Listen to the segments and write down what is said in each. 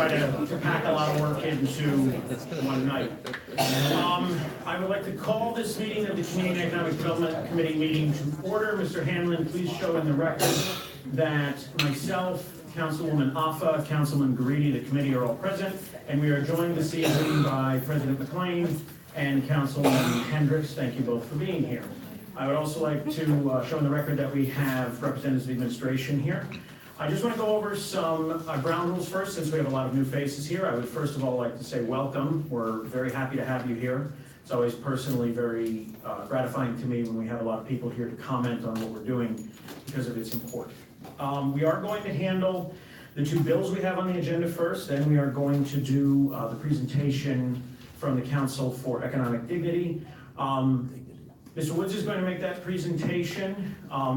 try to pack a lot of work into one night. I would like to call this meeting of the Community and Economic Development Committee meeting to order. Mr. Hanlon, please show in the record that myself, Councilwoman Affa, Councilman Garidi, the committee are all present, and we are joined this evening by President McLean and Councilman Hendricks. Thank you both for being here. I would also like to show in the record that we have representatives of the administration here. I just want to go over some ground rules first, since we have a lot of new faces here. I would first of all like to say welcome. We're very happy to have you here. It's always personally very gratifying to me when we have a lot of people here to comment on what we're doing because of its importance. We are going to handle the two bills we have on the agenda first, then we are going to do the presentation from the Council for Economic Dignity. Mr. Woods is going to make that presentation.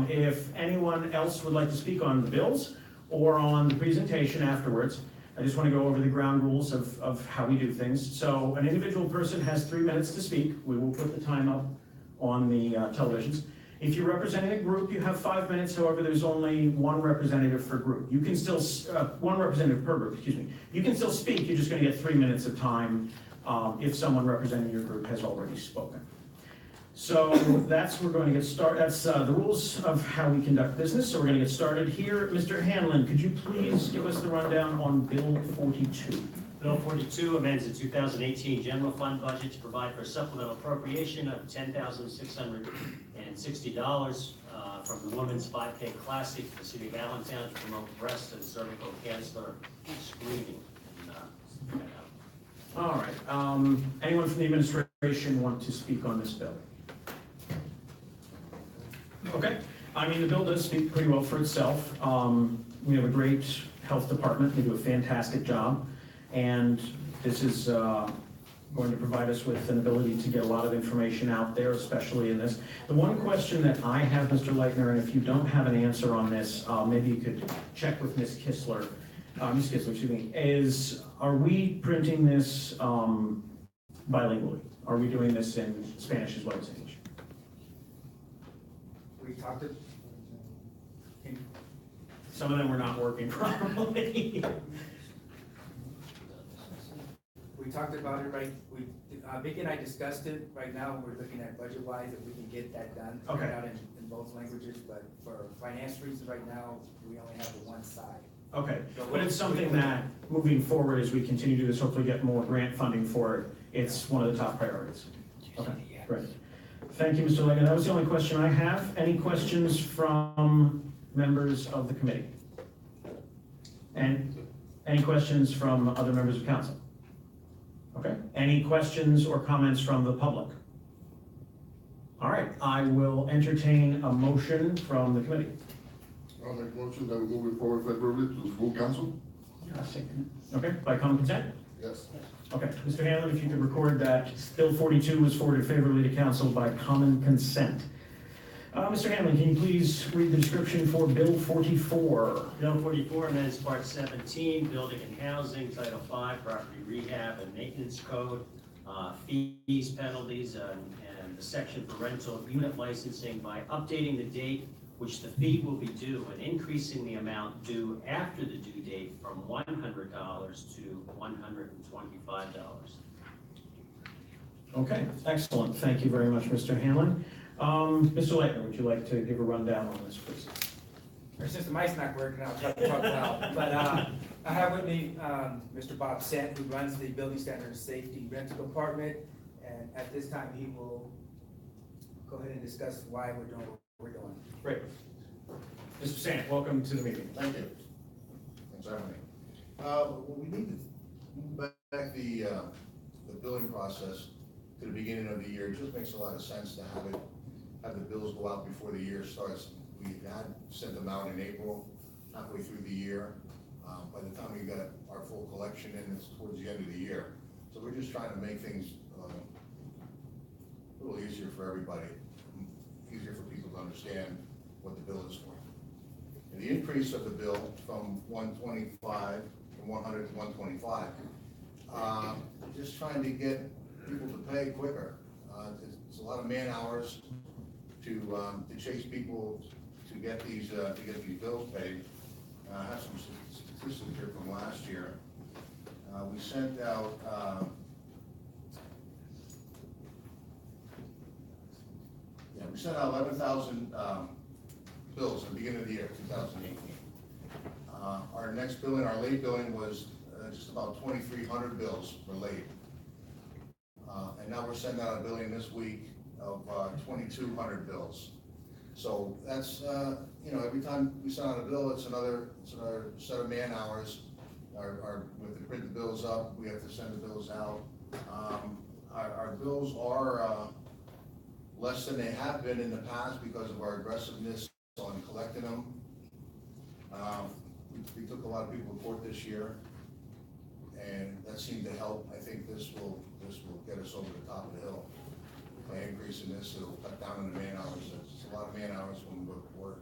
If anyone else would like to speak on the bills or on the presentation afterwards, I just want to go over the ground rules of how we do things. So an individual person has 3 minutes to speak. We will put the time up on the televisions. If you're representing a group, you have 5 minutes. However, there's only one representative per group. You can still, one representative per group, excuse me. You can still speak, you're just going to get 3 minutes of time if someone representing your group has already spoken. So we're going to get started. That's the rules of how we conduct business. So we're going to get started here. Mr. Hanlon, could you please give us the rundown on Bill 42? Bill 42 amends the 2018 general fund budget to provide for a supplemental appropriation of $10,660 from the Women's 5K Classic for the City of Allentown to promote breast and cervical cancer screening. All right. Anyone from the administration want to speak on this bill? Okay. I mean, the bill does speak pretty well for itself. We have a great health department. They do a fantastic job. And this is going to provide us with an ability to get a lot of information out there, especially in this. The one question that I have, Mr. Leitner, and if you don't have an answer on this, maybe you could check with Ms. Kistler, excuse me, is are we printing this bilingually? Are we doing this in Spanish as well as English? We talked to, Some of them were not working properly. we talked about it, right? Vicky and I discussed it. Right now, we're looking at budget-wise if we can get that done. Okay. Out in both languages, but for finance reasons right now, we only have the one side. Okay, but it's something that moving forward as we continue to do this, hopefully get more grant funding for it, it's one of the top priorities. Okay, great. Thank you, Mr. Legan. That was the only question I have. Any questions from members of the committee? And any questions from other members of council? Okay, any questions or comments from the public? All right, I will entertain a motion from the committee. I'll make a motion that we move it forward favorably to the full council. Okay, by common consent? Yes. Okay, Mr. Hanlon, if you could record that Bill 42 was forwarded favorably to council by common consent. Mr. Hanlon, can you please read the description for Bill 44? Bill 44 amends Part 17, Building and Housing, Title 5, Property Rehab and Maintenance Code, fees, penalties, and the section for rental unit licensing by updating the date which the fee will be due and increasing the amount due after the due date from $100 to $125. Okay, excellent. Thank you very much, Mr. Hanlon. Mr. Leitner, would you like to give a rundown on this, please? Since the mic's not working, I'll try to talk loud. But I have with me Mr. Bob Sant, who runs the Building Standard and Safety Rental Department. And at this time, he will go ahead and discuss why we're doing what we're doing. Great. Mr. Sant, welcome to the meeting. Thank you. Thanks for having me. We need to move back the billing process to the beginning of the year. It just makes a lot of sense to have the bills go out before the year starts. We had sent them out in April, halfway through the year. By the time we got our full collection in, it's towards the end of the year. So we're just trying to make things a little easier for everybody, easier for people to understand what the bill is for. And the increase of the bill from 125 from 100 to 125, just trying to get people to pay quicker. It's a lot of man hours to chase people to get these bills paid. I have some statistics here from last year. we sent out, we sent out 11,000 bills at the beginning of the year, 2018. Our next billing, our late billing was just about 2,300 bills were late. And now we're sending out a billing this week of 2,200 bills. So that's, every time we send out a bill, it's another set of man hours. With the print the bills up, we have to send the bills out. Our bills are less than they have been in the past because of our aggressiveness on collecting them. We took a lot of people to court this year, and that seemed to help. I think this will get us over the top of the hill. By increasing this, it'll cut down on the man hours. It's a lot of man hours when we go to court.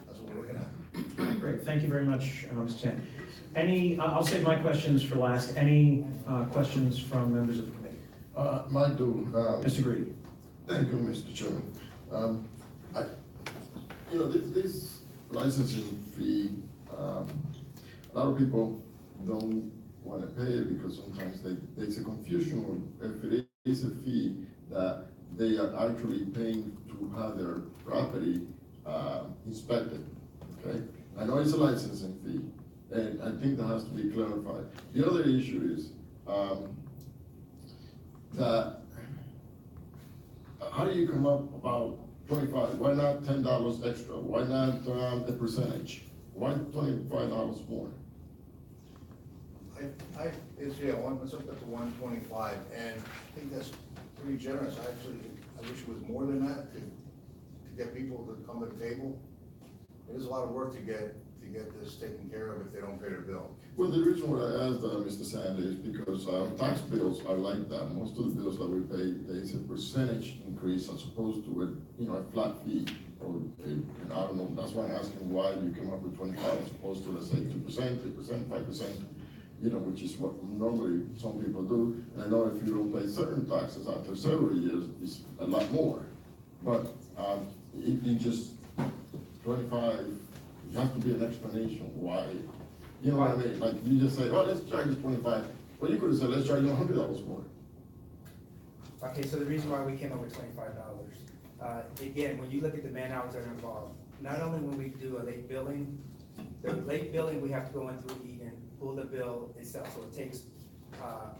That's what we're looking at. Great, thank you very much, Mr. Tan. I'll save my questions for last. Any questions from members of the committee? Mike do. Mr. Greedy. Thank you, Mr. Chairman. This licensing fee, a lot of people don't want to pay it because sometimes there's a confusion if it is a fee that they are actually paying to have their property inspected, okay? I know it's a licensing fee, and I think that has to be clarified. The other issue is that how do you come up about 25? Why not $10 extra? Why not a percentage? Why $25 more? Let's up to 125, and I think that's pretty generous. I wish it was more than that to get people to come to the table. It is a lot of work to get this taken care of if they don't pay their bill. Well, the reason why I asked Mr. Sandy is because tax bills are like that. Most of the bills that we pay, there is a percentage increase as opposed to a flat fee. Or I don't know. That's why I'm asking why you came up with 25 as opposed to, let's say, 2%, 3%, 5%. Which is what normally some people do. And I know if you don't pay certain taxes after several years, it's a lot more. But it just 25. You have to be an explanation why. You know what I mean? Like you just say, oh, let's charge you 25. Well, you could have said, let's charge you $100 more. Okay, so the reason why we came up with $25, again, when you look at the man hours that are involved, not only when we do a late billing, the late billing, we have to go in through Eden, pull the bill itself. So it takes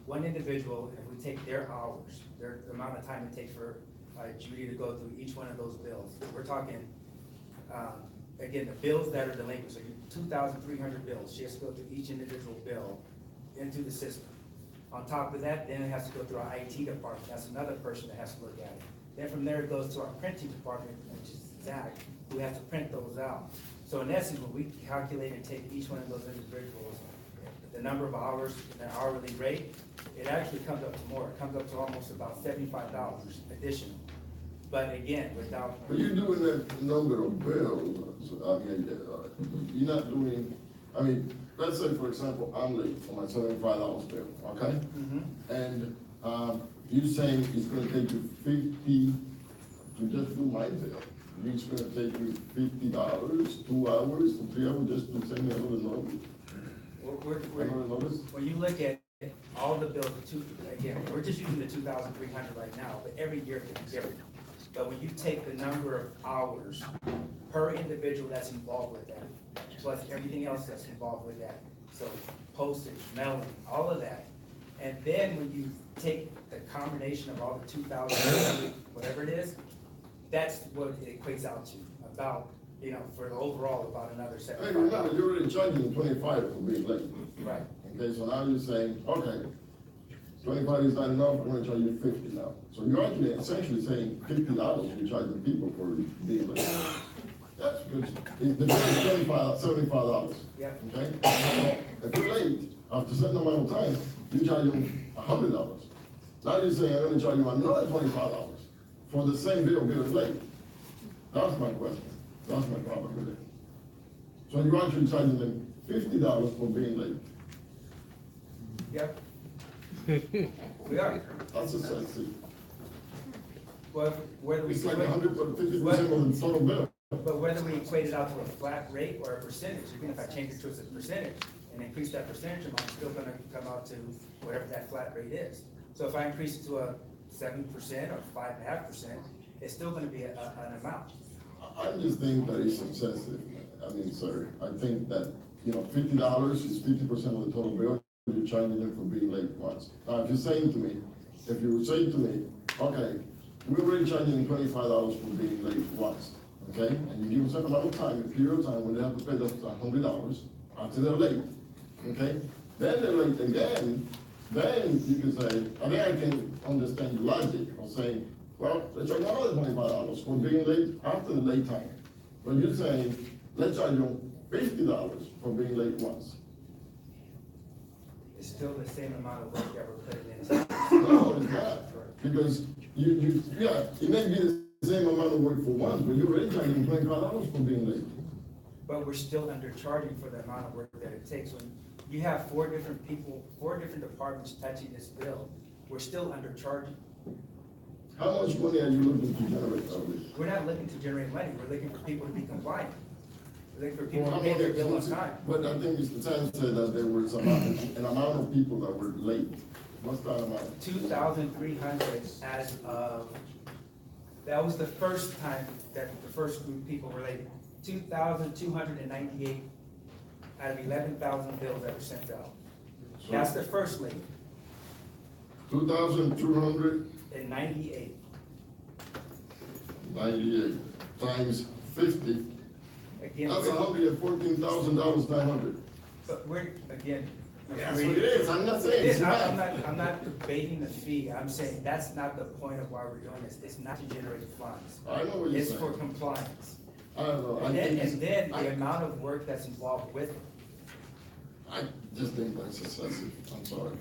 one individual, and if we take their hours, the amount of time it takes for Judy to go through each one of those bills. We're talking, again, the bills that are delinquent, so 2,300 bills. She has to go through each individual bill into the system. On top of that, then it has to go through our IT department. That's another person that has to look at it. Then from there, it goes to our printing department, which is Zach, who has to print those out. So in essence, when we calculate and take each one of those individuals, the number of hours, the hourly rate, it actually comes up to more. It comes up to almost about $75 additional. But again, without. But you're doing that number of bills. You're not doing, let's say, for example, I'm late for my $75 bill, okay? Mm-hmm. And you're saying it's gonna take you $50 to just do my bill. It's gonna take you $50, 2 hours, 3 hours just to send me another notice. When you look at all the bills, again, we're just using the 2,300 right now, but every year can be different. But when you take the number of hours per individual that's involved with that, plus everything else that's involved with that, so postage, mailing, all of that, and then when you take the combination of all the 2,000, whatever it is, that's what it equates out to, about, for the overall, about another Hey, 75. remember, you're already charging 25 for being late. Right. Okay, so now you're saying, okay, 25 is not enough, I'm gonna charge you 50 now. So you're actually essentially saying $50 you're charging people for being late. That's good. The bill is $75. Yep. Okay? So if you're late, after a certain amount of time, you charge them $100. Now you're saying I'm gonna charge you another $25 for the same bill being late. That's my question. That's my problem with it. So you're actually charging them $50 for being late. Yep. We are. That's a sexy. Well, whether we. It's like 150% of the total bill. But whether we equate it out to a flat rate or a percentage, even if I change it to a percentage, and increase that percentage amount, it's still gonna come out to whatever that flat rate is. So if I increase it to a 7% or 5.5%, it's still gonna be an amount. I just think that it's excessive. I mean, sir, I think that, $50 is 50% of the total bill, you're charging them for being late once. Now, if you were saying to me, okay, we're already charging them $25 for being late once, okay? And you give them a certain amount of time, a period of time when they have to pay the $100 until they're late, okay? Then they're late again, then you can say, I mean, I can understand the logic of saying, well, let's charge another $25 for being late after the late time. But you're saying, let's charge them $50 for being late once. It's still the same amount of work that we're putting in. No, it's not, because it may be the same amount of work for once, but you're already charging $25 for being late. But we're still undercharging for the amount of work that it takes. When you have four different people, four different departments touching this bill, we're still undercharging. How much money are you looking to generate out of it? We're not looking to generate money, we're looking for people to be compliant. We're looking for people to pay their bill on time. But I think Mr. Tan said that there was an amount of people that were late. What's that amount? 2,300 as of, that was the first time that the first group of people were late. 2,298 out of 11,000 bills that were sent out. That's the first late, 2,298 and 98. times 50. Again, That's $114,900. but we're, again. That's what it is, I'm not saying It it's is, not. I'm not debating the fee, I'm saying that's not the point of why we're doing this, it's not to generate funds. I know what you're It's for saying. compliance. I don't know. And then, the I amount of work that's involved with it. just think that's excessive, I'm sorry.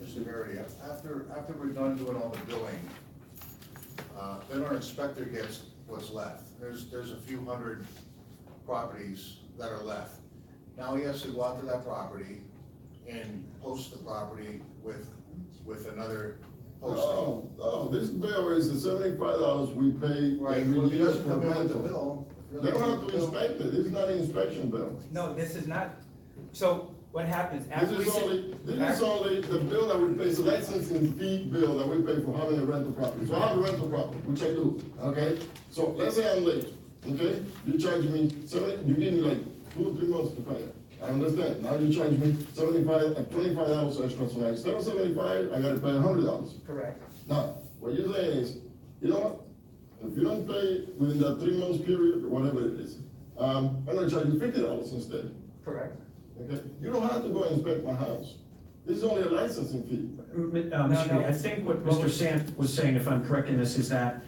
Mr. Verity, after we're done doing all the billing, then our inspector gets what's left. There's a few hundred properties that are left. Now he has to go out to that property and post the property with another posting. Oh, this bill is the $75 we pay Right, every well, if he year doesn't for come in with the rental. bill. They don't have to inspect it, it's not an inspection bill. No, this is not, so what happens after we This is only the bill that we pay, it's a licensing fee bill that we pay for having a rental property. So I have a rental property, which I do, okay? So let's say I'm late, okay? You charge me you give me like 2 or 3 months to pay it. I understand, now you charge me $25 extra, so instead of 75, I gotta pay $100. Correct, Now, what you're saying is, you know what? If you don't pay within that 3 months period, or whatever it is, I'm gonna charge you $50 instead. correct. Okay, you don't have to go inspect my house. This is only a licensing fee. Mr. Lee, I think what Mr. Sant was saying, if I'm correct in this, is that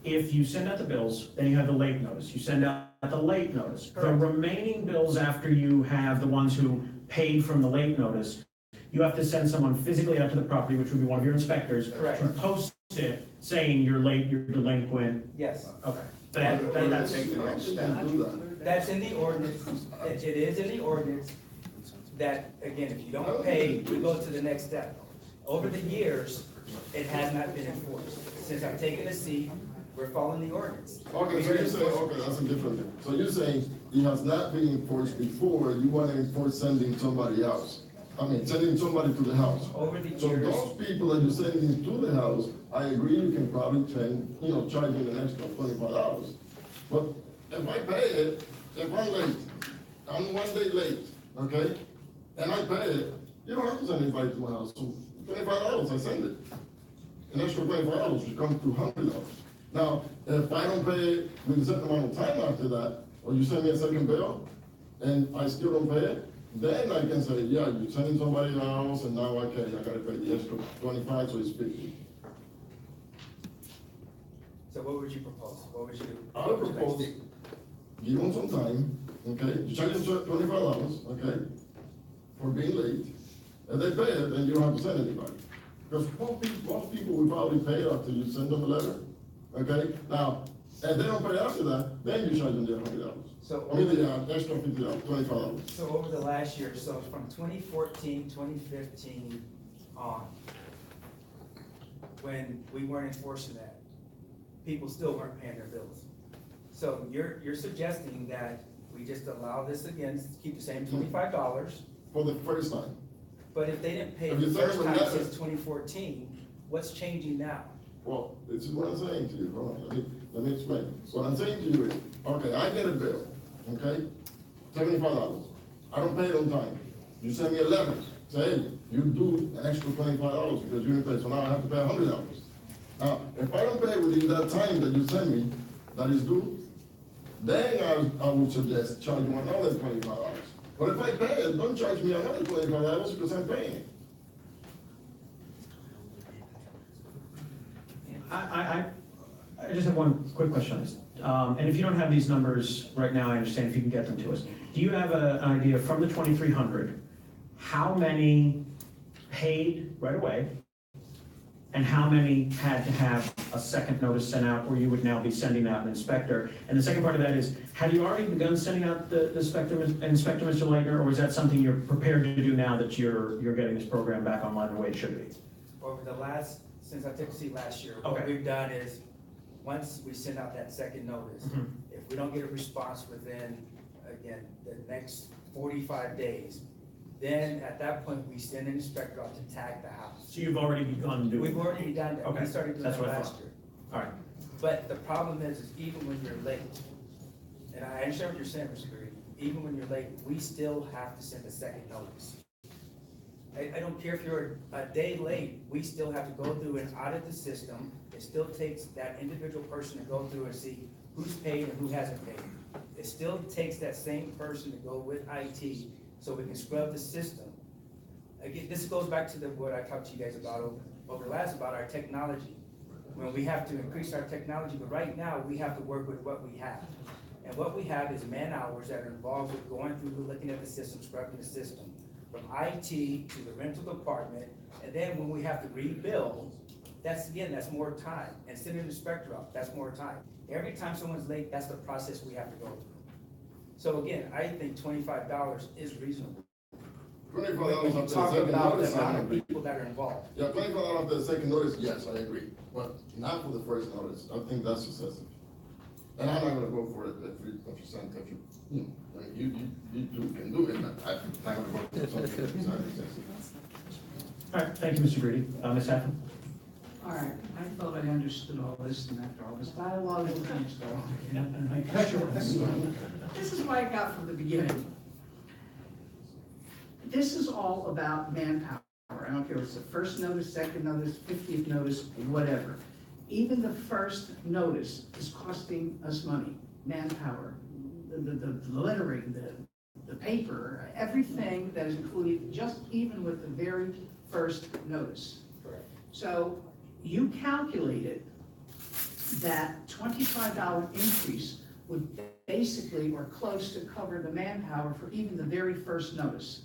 if you send out the bills, then you have the late notice. You send out the late notice. The Correct. remaining bills after you have the ones who paid from the late notice, you have to send someone physically out to the property, which would be one of your inspectors, Correct. to post it saying you're late, you're delinquent. Yes, Okay. That's take the next step. Do that. that's in the ordinance, it is in the ordinance that, again, if you don't pay, we go to the next step. Over the years, it has not been enforced. Since I've taken a seat, we're following the ordinance. Okay, so you're saying, okay, that's a different thing. So you're saying it has not been enforced before, you want to enforce sending somebody else. Sending somebody to the house. Over the So years, those people that you're sending to the house, I agree, you can probably charge them an extra $25. But if I pay it, if I'm late, I'm 1 day late, okay? And I pay it, you don't have to send anybody to my house, so $25, I send it. An extra $25 should come to $100. Now, if I don't pay it with a certain amount of time after that, or you send me a second bill, and I still don't pay it, then I can say, yeah, you're sending somebody else, and now I gotta pay the extra 25, so it's 50. so what would you propose? What would you? I would propose, give them some time, okay, you charge them $25, okay, for being late. If they pay it, then you don't have to send anybody. Because most people will probably pay after you send them a letter, okay? Now, if they don't pay after that, then you charge them the $100. So, I mean, the extra $50, $25. so over the last year, so from 2014, 2015 on, when we weren't enforcing that, people still weren't paying their bills. So you're suggesting that We just allow this again, keep the same $25, For the first time. but if they didn't pay If the you say first it was time never- since 2014, what's changing now? Well, this is what I'm saying to you, hold on, let me explain. What I'm saying to you is, okay, I get a bill, okay, $75. I don't pay it on time. You send me a letter, say, hey, you do an extra $25 because you didn't pay, so now I have to pay $100. Now, if I don't pay within that time that you send me, that is due, then I would suggest charging another $25. But if I pay it, don't charge me another $25 because I'm paying it. I just have one quick question on this. And if you don't have these numbers right now, I understand if you can get them to us. Do you have an idea from the 2,300, how many paid right away? And how many had to have a second notice sent out, or you would now be sending out an inspector? And the second part of that is, have you already begun sending out the inspector, Mr. Leitner, or is that something you're prepared to do now that you're getting this program back online the way it should be? Over the last, since I took a seat last year, what Okay. we've done is, once we send out that second notice, Mhm. if we don't get a response within, again, the next 45 days, then at that point, we send an inspector out to tag the house. So you've already begun doing? We've already done that, Okay, we started doing that's that what I last thought. year. All right. But the problem is even when you're late, and I understand what you're saying, Mr. Green, even when you're late, we still have to send a second notice. I don't care if you're a day late, we still have to go through and audit the system. It still takes that individual person to go through and see who's paid and who hasn't paid. It still takes that same person to go with IT so we can scrub the system. Again, this goes back to what I talked to you guys about over last about our technology. When we have to increase our technology, but right now, we have to work with what we have. And what we have is man hours that are involved with going through, looking at the system, scrubbing the system, from IT to the rental department, and then when we have to rebuild, that's more time. And sending an inspector out, that's more time. Every time someone's late, that's the process we have to go through. So again, I think $25 is reasonable. $25 When after you the talk second about the notice, I amount of agree. people that are involved. Yeah, $25 after the second notice, yes, I agree, but not for the first notice, I think that's excessive. And I'm not gonna go for it if you send, I mean, you can do it, but I'm not gonna vote for something that's not excessive. All right, thank you, Mr. Greedy. Ms. Hatton? All right, I thought I understood all this, and after all this dialogue, we're going to go on. I cut you off. This is what I got from the beginning. This is all about manpower. I don't care if it's the first notice, second notice, 50th notice, whatever. Even the first notice is costing us money, manpower, the lettering, the paper, everything that is included, just even with the very first notice. Correct. So you calculated that $25 increase would basically or close to cover the manpower for even the very first notice.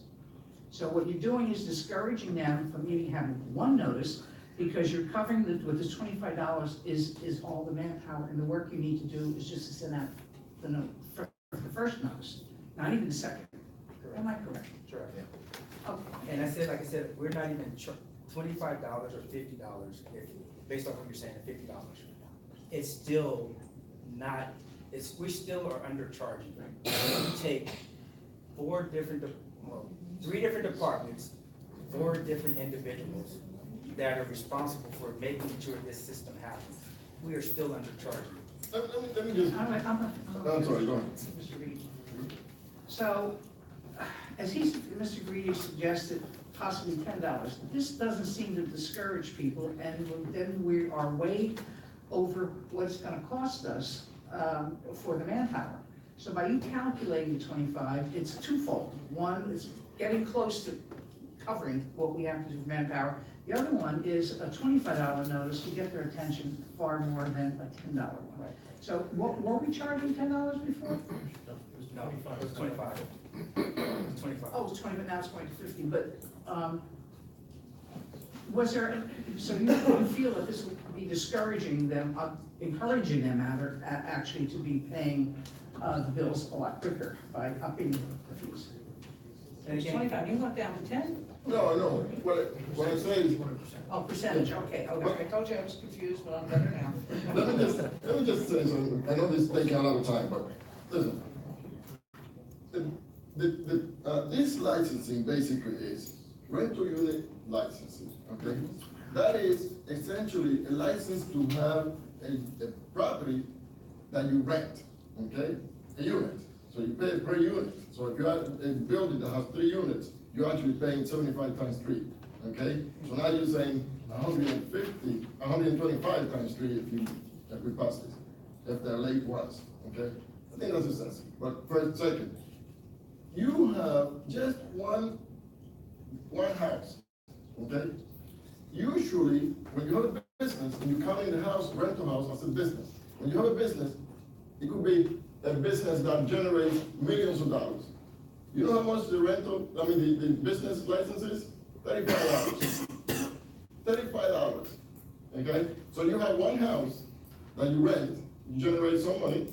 So what you're doing is discouraging them from even having one notice because you're covering with this $25 is all the manpower, and the work you need to do is just to send out the note for the first notice, not even the second. Am I correct? Sure. Okay. And like I said, we're not even $25 or $50, based on what you're saying, $50. It's still not, we still are undercharging. We take three different departments, 4 different individuals that are responsible for making sure this system happens. We are still undercharging. Let me just, I'm sorry, go ahead. Mr. Reed. So, as Mr. Greedy suggested, possibly $10. This doesn't seem to discourage people, and then we are way over what it's gonna cost us for the manpower. So by you calculating 25, it's twofold. One, it's getting close to covering what we have to do for manpower. The other one is a $25 notice to get their attention far more than a $10 one. Right. So what, were we charging $10 before? No, it was 25. It was 25. Oh, it's 20, but now it's going to 50, but, was there, so you feel that this would be discouraging them, encouraging them actually to be paying, the bills a lot quicker by upping the fees? And It's again, 25, you went down to 10? No, what I say is, Oh, percentage, okay, I told you I was confused, but I'm better now. let me just say something, I know this is taking a lot of time, but listen. This licensing basically is rental unit licensing, okay? That is essentially a license to have a property that you rent, okay? A unit, so you pay per unit. So if you have a building that has 3 units, you're actually paying 75 times 3, okay? So now you're saying 125 times 3 if we pass this, if they're late ones, okay? I think that's essential. But for a second, you have just one house, okay? Usually, when you have a business, and you come in the house, rental house as a business, when you have a business, it could be a business that generates millions of dollars. You know how much the business license is? $35. $35, okay? So you have one house that you rent, you generate some money,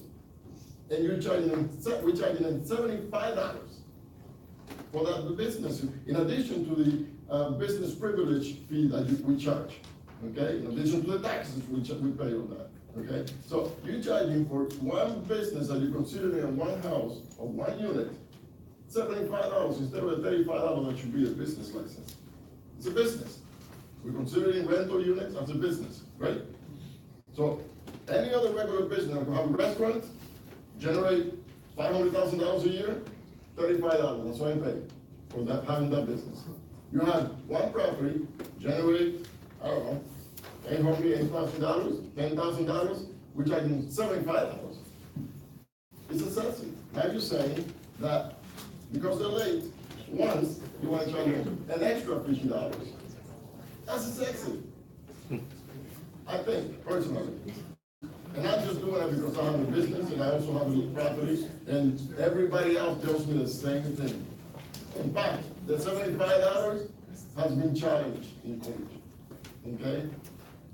and we're charging them $75 for that business, in addition to the business privilege fee that we charge, okay? In addition to the taxes we pay on that, okay? So you're charging for one business that you're considering in one house or one unit, $75 instead of the $35 that should be a business license. It's a business. We're considering rental units as a business, right? So any other regular business, like have a restaurant, generate $500,000 a year, $35, that's what I pay for that, having that business. You have one property, generate, I don't know, $800,000, $10,000, we're charging $75. It's excessive. Now you're saying that because they're late, once, you want to charge them an extra $50. That's excessive. I think, personally. And I'm just doing it because I have a business and I also have a little property, and everybody else tells me the same thing. In fact, the $75 has been challenged in court, okay?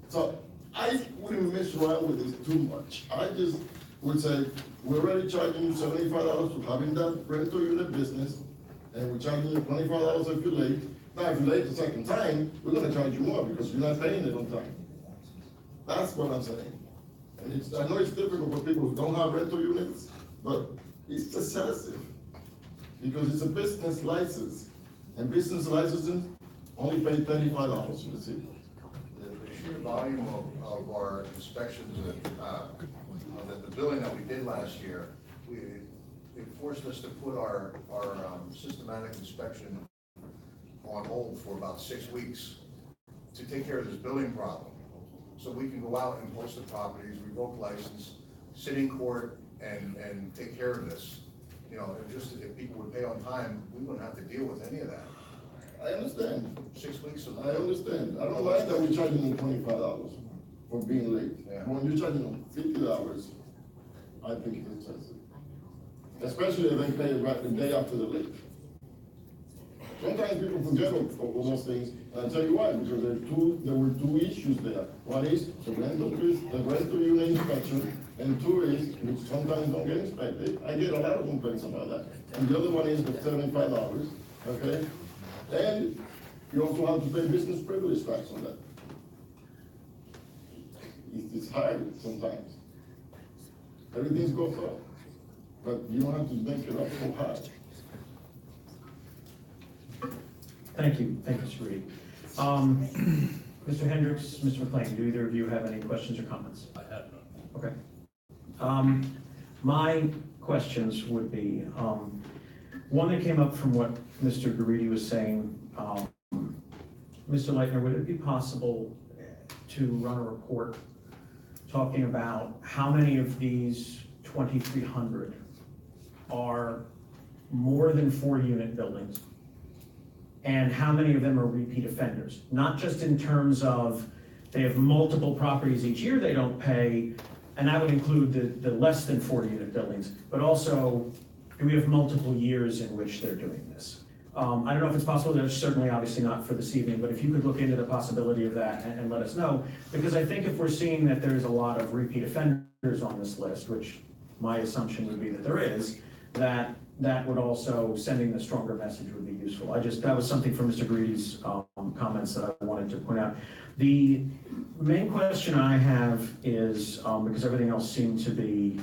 So I wouldn't mess around with this too much. I just would say, we're already charging you $75 for having that rental unit business, and we're charging you $25 if you're late. Now, if you're late the second time, we're gonna charge you more because you're not paying it on time. That's what I'm saying. And I know it's difficult for people who don't have rental units, but it's excessive because it's a business license, and business licenses only pay $35 in the city. The sheer volume of our inspections of the building that we did last year, it forced us to put our systematic inspection on hold for about 6 weeks to take care of this building problem. So we can go out and post the properties, revoke license, sit in court and take care of this. You know, if people would pay on time, we wouldn't have to deal with any of that. I understand. 6 weeks of I understand. I don't like that we're charging them $25 for being late. Yeah. When you're charging them $50, I think it's excessive. Especially if they pay it right the day after the late. Sometimes people forget of those things, and I'll tell you why, because there were two issues there. One is the rental unit inspection, and 2 is, which sometimes don't get inspected. I get a lot of complaints about that. And the other one is the $75, okay? And you also have to pay business privilege tax on that. It's high sometimes. Everything goes up, but you don't have to make it up so high. Thank you, Mr. Reed. Mr. Hendricks, Mr. McLean, do either of you have any questions or comments? I have none. Okay. My questions would be, one that came up from what Mr. Garidi was saying, Mr. Leitner, would it be possible to run a report talking about how many of these 2,300 are more than 4-unit buildings? And how many of them are repeat offenders? Not just in terms of they have multiple properties each year they don't pay, and that would include the less than 4-unit buildings, but also, do we have multiple years in which they're doing this? I don't know if it's possible, that's certainly obviously not for this evening, but if you could look into the possibility of that and let us know, because I think if we're seeing that there's a lot of repeat offenders on this list, which my assumption would be that there is, that would also, sending the stronger message would be useful. That was something from Mr. Greedy's comments that I wanted to point out. The main question I have is, because everything else seemed to be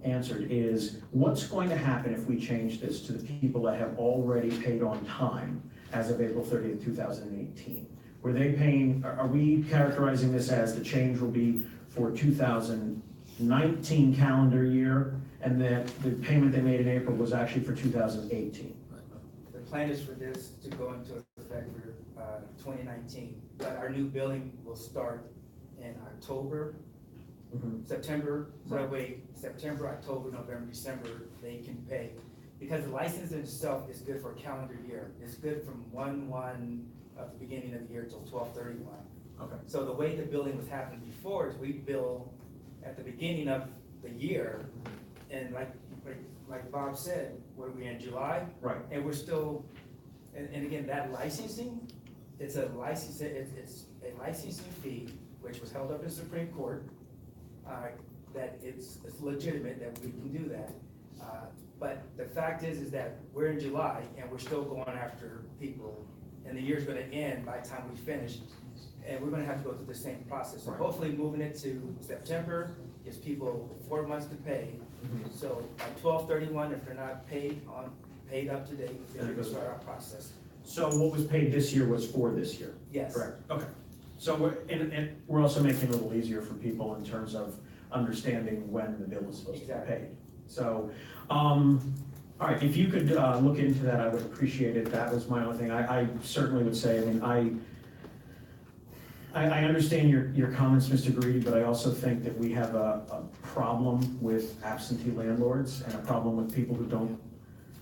answered is, what's going to happen if we change this to the people that have already paid on time as of April 30th, 2018? Were they paying, are we characterizing this as the change will be for 2019 calendar year, and that the payment they made in April was actually for 2018? The plan is for this to go into effect for 2019, but our new billing will start in October, September, so that way, September, October, November, December, they can pay. Because the license itself is good for a calendar year. It's good from 1/1 of the beginning of the year till 12/31. Okay. So the way the billing was happening before is we bill at the beginning of the year, and like Bob said, what are we in July? Right. And we're still, and again, that licensing, it's a license, it's a licensing fee, which was held up in Supreme Court, that it's legitimate that we can do that. But the fact is that we're in July and we're still going after people, and the year's gonna end by the time we finish, and we're gonna have to go through the same process. So Right. hopefully moving it to September gives people 4 months to pay. So by 12/31, if they're not paid up to date, then we start our process. So what was paid this year was for this year? Yes. Correct, okay. So and we're also making it a little easier for people in terms of understanding when the bill is supposed to be Exactly. paid. So, all right, if you could look into that, I would appreciate it. That was my only thing. I certainly would say, I mean, I understand your comments, Mr. Greed, but I also think that we have a problem with absentee landlords and a problem with people who don't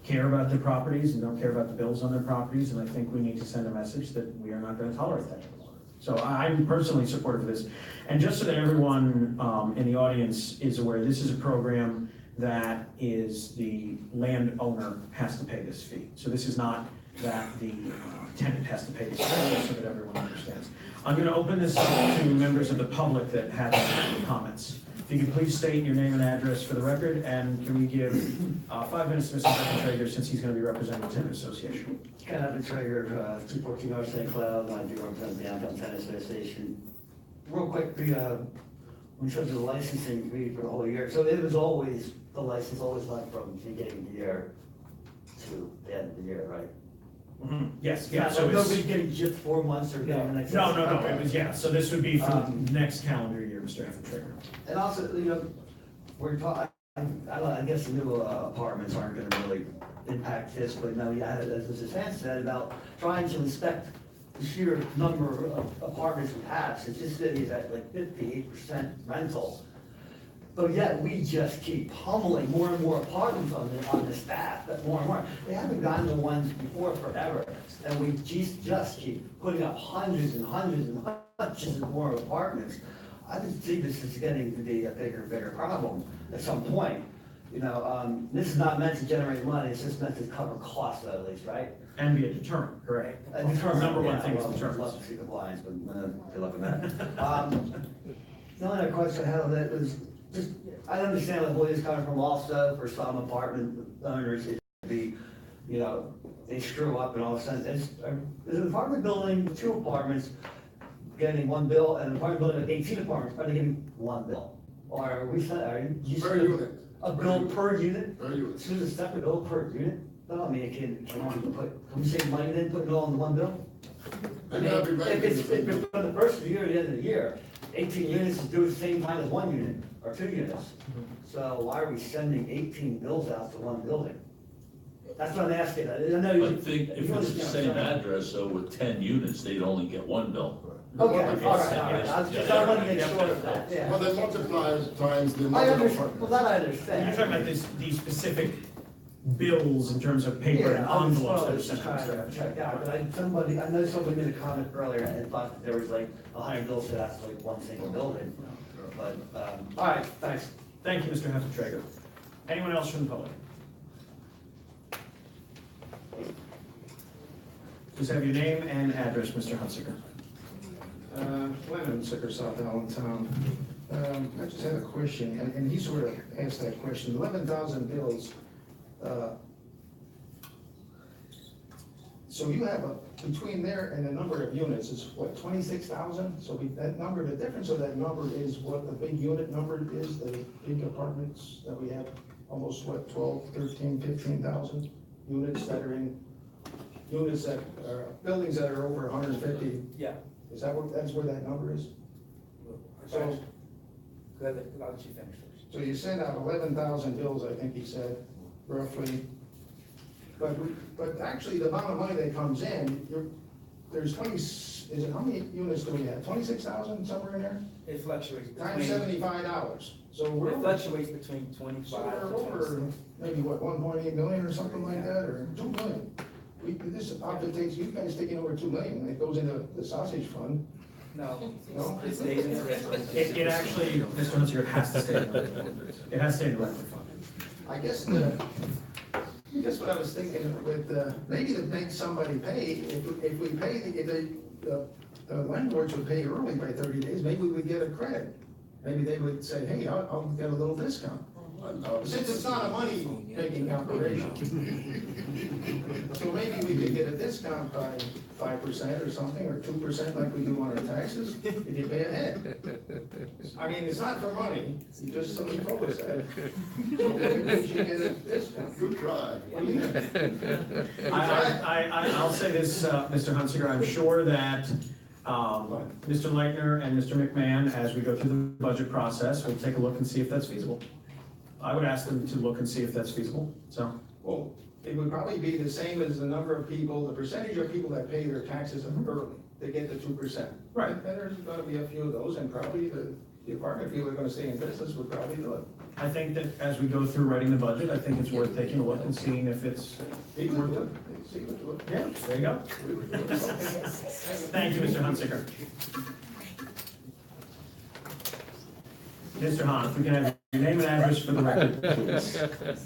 care about their properties and don't care about the bills on their properties, and I think we need to send a message that we are not gonna tolerate that anymore. So I'm personally supportive of this. And just so that everyone in the audience is aware, this is a program that is the landowner has to pay this fee. So this is not that the tenant has to pay this fee, so that everyone understands. I'm gonna open this up to members of the public that have comments. If you could please state your name and address for the record, and can we give 5 minutes to Mr. Traeger, since he's gonna be representing the tenant association. Ken Traeger, 214 North St. Cloud, I do represent the Downtown Tennis Association. Real quick, in terms of the licensing fee for the whole year, so it was always, the license always went from the beginning of the year to the end of the year, right? Yes, yeah, Yeah, so so it's, nobody's getting just 4 months or getting the next. no, it was, yeah, so this would be for the Um, next calendar year, Mr. Traeger. And also, we're talking, I guess the new apartments aren't gonna really impact this, but no, yeah, as Mrs. Hans said, about trying to inspect the sheer number of apartments we have, since this city is at like 58% rental. But yet, we just keep pummeling more and more apartments on the staff, but more and more. They haven't gotten the ones before forever, and we just keep putting up hundreds and hundreds and hundreds of more apartments. I can see this is getting to be a bigger and bigger problem at some point. This is not meant to generate money, it's just meant to cover costs at least, right? And be a deterrent, correct? A deterrent, Number one yeah, thing is well, deterrence. Love to see the blinds, but good luck with that. The only other question I had on that was, just, I understand where the boy is coming from also, for some apartment owners, it could be, they screw up and all of a sudden, is an apartment building, 2 apartments, getting 1 bill, and an apartment building with 18 apartments, are they getting 1 bill? Or are we, Per unit. a bill per unit? Per unit. So there's a separate bill per unit? No, I mean, can we save money then, putting it all in 1 bill? I mean, if it's from the first of the year to the end of the year, 18 units is due at the same time as 1 unit, or 2 units. So why are we sending 18 bills out to 1 building? That's what I'm asking. I know I you. think if you it's the understand same what I'm saying. address, so with 10 units, they'd only get 1 bill. Okay, all right. I want to make sure of that, But yeah. they multiply times the I number of understand, well, apartments. that I You're understand. talking about these specific bills in terms of paper and Yeah, I was envelopes that are just sent trying out. to check out, but I know somebody made a comment earlier and thought that there was like 100 bills to that's like 1 single building. But, all right, thanks. Thank you, Mr. Traeger. Anyone else from the public? Please have your name and address, Mr. Hunsaker. Lennon Sicker, South Allentown. I just had a question, and he sort of asked that question. 11,000 bills. so you have between there and the number of units is what, 26,000? So that number, the difference of that number is what the big unit number is, the big apartments that we have, almost what, 12, 13, 15,000 units that are in, units that are, buildings that are over 150. Yeah. Is that what, that's where that number is? So, I'll let you finish first. So you send out 11,000 bills, I think he said, roughly. But actually, the amount of money that comes in, there's 20, is it, how many units do we have? 26,000 somewhere in there? It fluctuates Times between, $75. So it we're over, fluctuates between 25 so we're to over 26. maybe what, 1.8 million or something like that, or 2 million. This outfit takes, you guys taking over 2 million, and it goes into the sausage fund. No, No? it stays in the rental. It actually, Mr. Hunziker, it has to stay in the it has to stay in the rental fund. I guess what I was thinking with, maybe to make somebody pay, if we pay, the landlords would pay early by 30 days, maybe we would get a credit. Maybe they would say, hey, I'll get a little discount. Since it's not a money-making operation. So maybe we could get a discount by 5% or something, or 2% like we do on our taxes, if you pay ahead. I mean, it's not for money, you just, somebody told us that. So maybe we should get a discount. Good try. What do you think? I'll say this, Mr. Hunziker, I'm sure that Mr. Leitner and Mr. McMahon, as we go through the budget process, will take a look and see if that's feasible. I would ask them to look and see if that's feasible, so. Well, it would probably be the same as the number of people, the percentage of people that pay their taxes early, they get the 2%. Right. And there's gonna be a few of those, and probably the apartment people are gonna stay in business would probably do it. I think that as we go through writing the budget, I think it's worth taking a look and seeing if it's. He would do it. He would do it. Yeah, there you go. We would do it. Thank you, Mr. Hunziker. Mr. Hahn, if we can have your name and address for the record, please.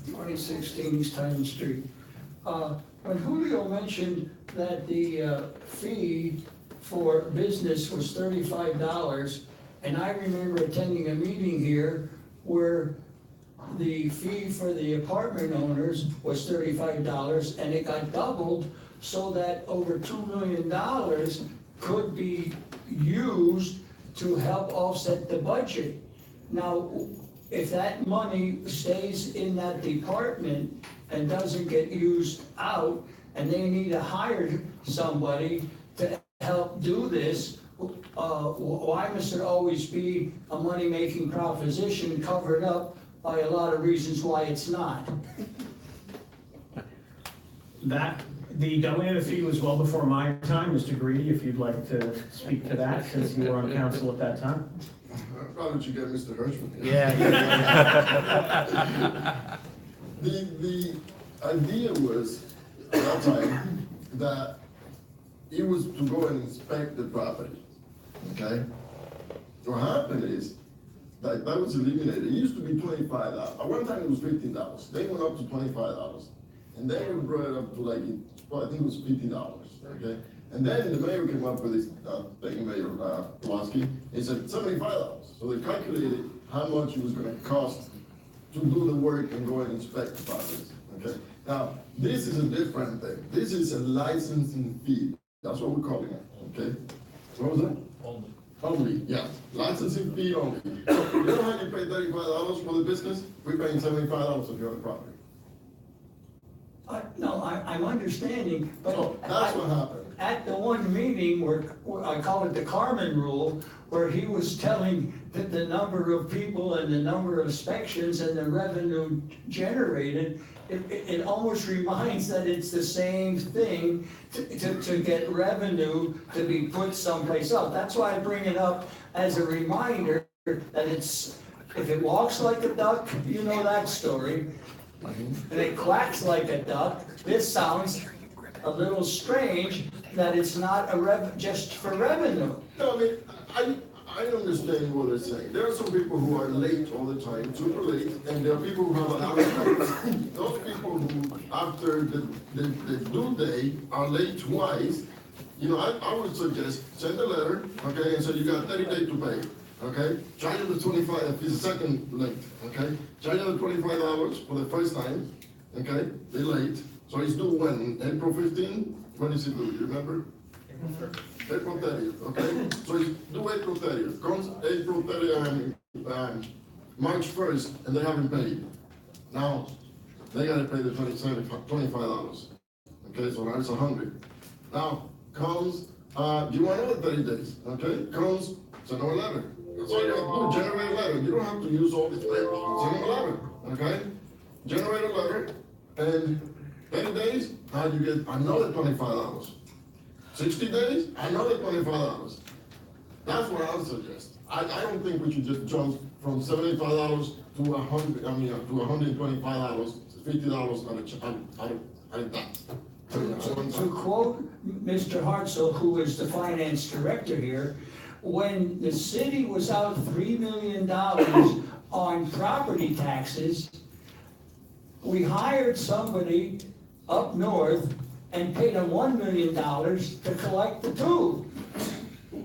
2016 East Highland Street. When Julio mentioned that the fee for business was $35, and I remember attending a meeting here where the fee for the apartment owners was $35, and it got doubled so that over $2 million could be used to help offset the budget. Now, if that money stays in that department and doesn't get used out, and they need to hire somebody to help do this, why must it always be a money-making proposition covered up by a lot of reasons why it's not? The doubling of the fee was well before my time, Mr. Greedy, if you'd like to speak to that, since you were on council at that time. Why don't you get Mr. Hirschman? Yeah. The idea was, at that time, that it was to go and inspect the property, okay? What happened is, that was eliminated. It used to be $25. At one time, it was $15. Then it went up to $25. And then we brought it up to like, well, I think it was $50, okay? And then the mayor came up with this, thank you, Mayor Pulaski, he said $75. So they calculated how much it was gonna cost to do the work and go and inspect the properties, okay? Now, this is a different thing. This is a licensing fee. That's what we're calling it, okay? What was it? Only, yeah, licensing fee only. So, you know how you pay $35 for the business? We're paying $75 if you're on the property. No, I'm understanding, but. So, that's what happened. At the one meeting where I call it the Carmen rule, where he was telling that the number of people and the number of inspections and the revenue generated, it almost reminds that it's the same thing to get revenue to be put someplace else. That's why I bring it up as a reminder that it's, if it walks like a duck, you know that story, and it quacks like a duck, this sounds a little strange that it's not just for revenue. No, I mean, I understand what they're saying. There are some people who are late all the time, super late, and there are people who have a lot of time. Those people who, after the due date, are late twice, you know, I would suggest, send a letter, okay, and say you got 30 days to pay, okay? Charge them the 25, if it's a second late, okay? Charge them the $25 for the first time, okay? They're late, so it's due when, April 15? when is it due, you remember? April 30th, okay? So it's due April 30th, comes April 30th and March 1st, and they haven't paid. Now, they gotta pay the $25. Okay, so now it's 100. Now, comes, you want another 30 days, okay? Comes, send them a letter. That's all you have to do, generate a letter. You don't have to use all these papers, send them a letter, okay? Generate a letter, and 30 days, now you get another $25. 60 days, another $25. That's what I would suggest. I don't think we should just jump from $75 to to $125, $50 at a time. To quote Mr. Hartzell, who is the finance director here, when the city was out $3 million on property taxes, we hired somebody up north and paid them $1 million to collect the two.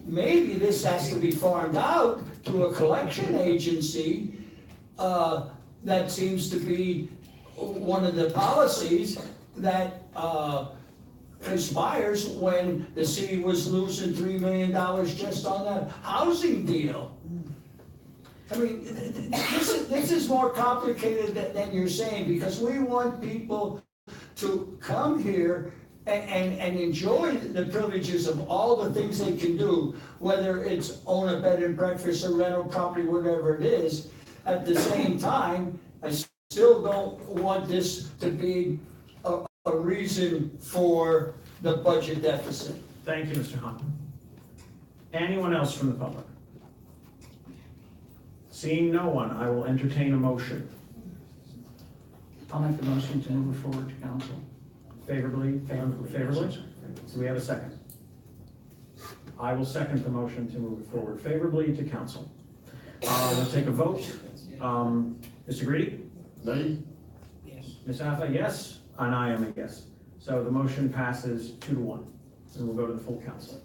Maybe this has to be farmed out to a collection agency. That seems to be one of the policies that conspires when the city was losing $3 million just on that housing deal. I mean, this is more complicated than you're saying, because we want people to come here and enjoy the privileges of all the things they can do, whether it's own a bed and breakfast or rental property, whatever it is. At the same time, I still don't want this to be a reason for the budget deficit. Thank you, Mr. Hunt. Anyone else from the public? Seeing no one, I will entertain a motion. I'll make the motion to move it forward to council. Favorably? So we have a second. I will second the motion to move it forward favorably to council. We'll take a vote. Mr. Greedy? Nay? Ms. Affa, yes, and I am a yes. So the motion passes 2-1, and we'll go to the full council.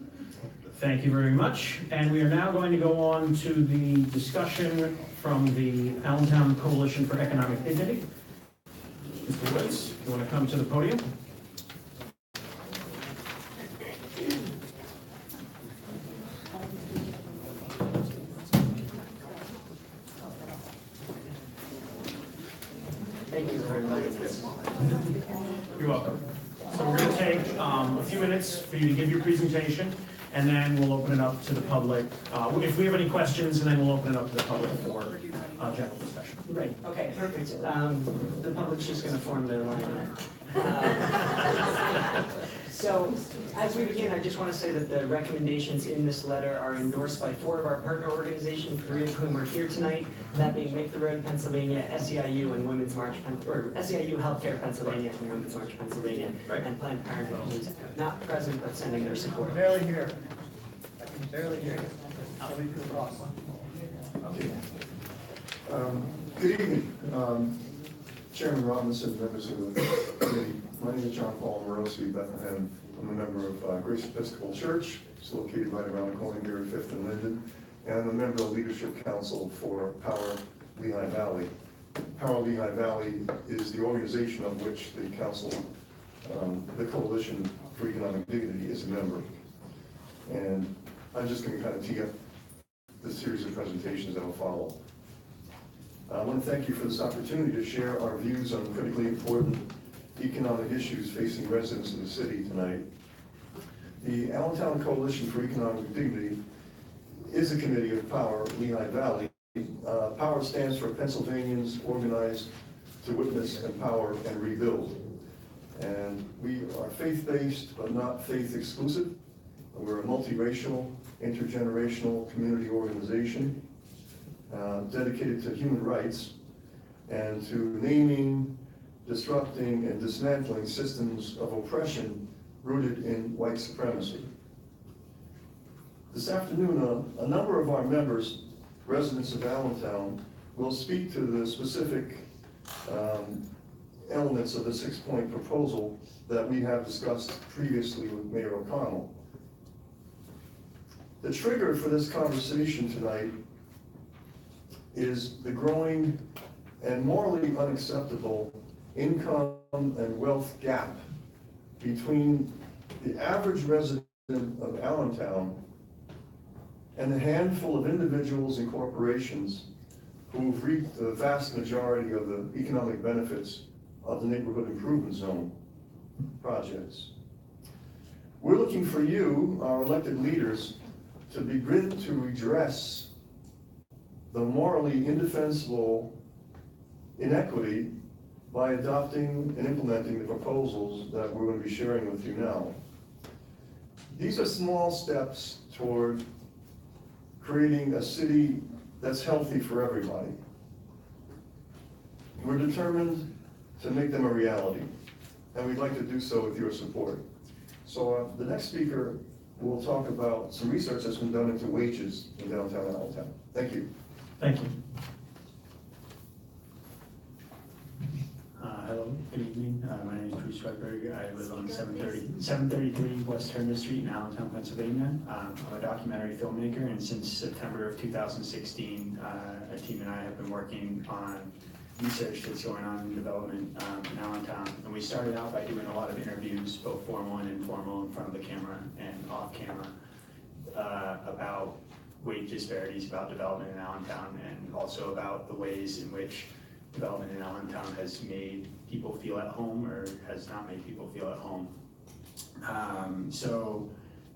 Thank you very much, and we are now going to go on to the discussion from the Allentown Coalition for Economic Dignity. Mr. Woods, you want to come to the podium? Thank you very much. You're welcome. So we're going to take a few minutes for you to give your presentation, and then we'll open it up to the public. If we have any questions, and then we'll open it up to the public for general discussion. Right, okay, perfect. The public's just gonna form their line. So, as we begin, I just want to say that the recommendations in this letter are endorsed by 4 of our partner organizations, 3 of whom are here tonight, that being Make the Road Pennsylvania, SEIU, and Women's March, or SEIU Healthcare Pennsylvania, and Women's March Pennsylvania, and Planned Parenthood, who's not present but sending their support. Barely hear. I can barely hear you. I'll leave you across. Good evening, Chairman Robinson, members of the committee. My name is John Paul Morosi, Bethlehem. I'm a member of Grace Episcopal Church. It's located right around the corner here at 5th and Linden. And I'm a member of the Leadership Council for Power Lehigh Valley. Power Lehigh Valley is the organization of which the council, the Coalition for Economic Dignity, is a member. And I'm just going to kind of tee up the series of presentations that will follow. I want to thank you for this opportunity to share our views on critically important economic issues facing residents of the city tonight. The Allentown Coalition for Economic Dignity is a committee of Power Lehigh Valley. Power stands for Pennsylvanians Organized to Witness, Empower, and Rebuild. And we are faith-based, but not faith-exclusive. We're a multiracial, intergenerational community organization dedicated to human rights and to naming, disrupting, and dismantling systems of oppression rooted in white supremacy. This afternoon, a number of our members, residents of Allentown, will speak to the specific elements of the 6-point proposal that we have discussed previously with Mayor O'Connell. The trigger for this conversation tonight is the growing and morally unacceptable income and wealth gap between the average resident of Allentown and the handful of individuals and corporations who've reaped the vast majority of the economic benefits of the neighborhood improvement zone projects. We're looking for you, our elected leaders, to begin to redress the morally indefensible inequity by adopting and implementing the proposals that we're going to be sharing with you now. These are small steps toward creating a city that's healthy for everybody. We're determined to make them a reality, and we'd like to do so with your support. So the next speaker will talk about some research that's been done into wages in downtown Allentown. Thank you. Thank you. Hello, good evening. My name is Bruce Redberg. I live on 733 West Turner Street in Allentown, Pennsylvania. I'm a documentary filmmaker, and since September of 2016, a team and I have been working on research that's going on in development in Allentown. And we started out by doing a lot of interviews, both formal and informal, in front of the camera and off camera, about wage disparities, about development in Allentown, and also about the ways in which development in Allentown has made people feel at home or has not made people feel at home.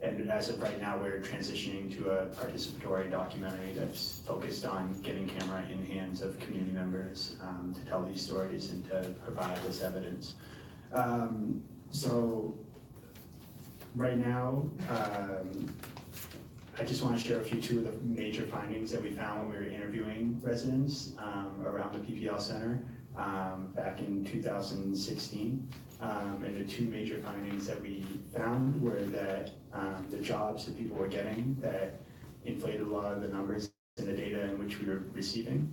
And as of right now, we're transitioning to a participatory documentary that's focused on getting camera in hands of community members to tell these stories and to provide this evidence. So right now, I just want to share two of the major findings that we found when we were interviewing residents around the PPL Center back in 2016. And the two major findings that we found were that the jobs that people were getting that inflated a lot of the numbers and the data in which we were receiving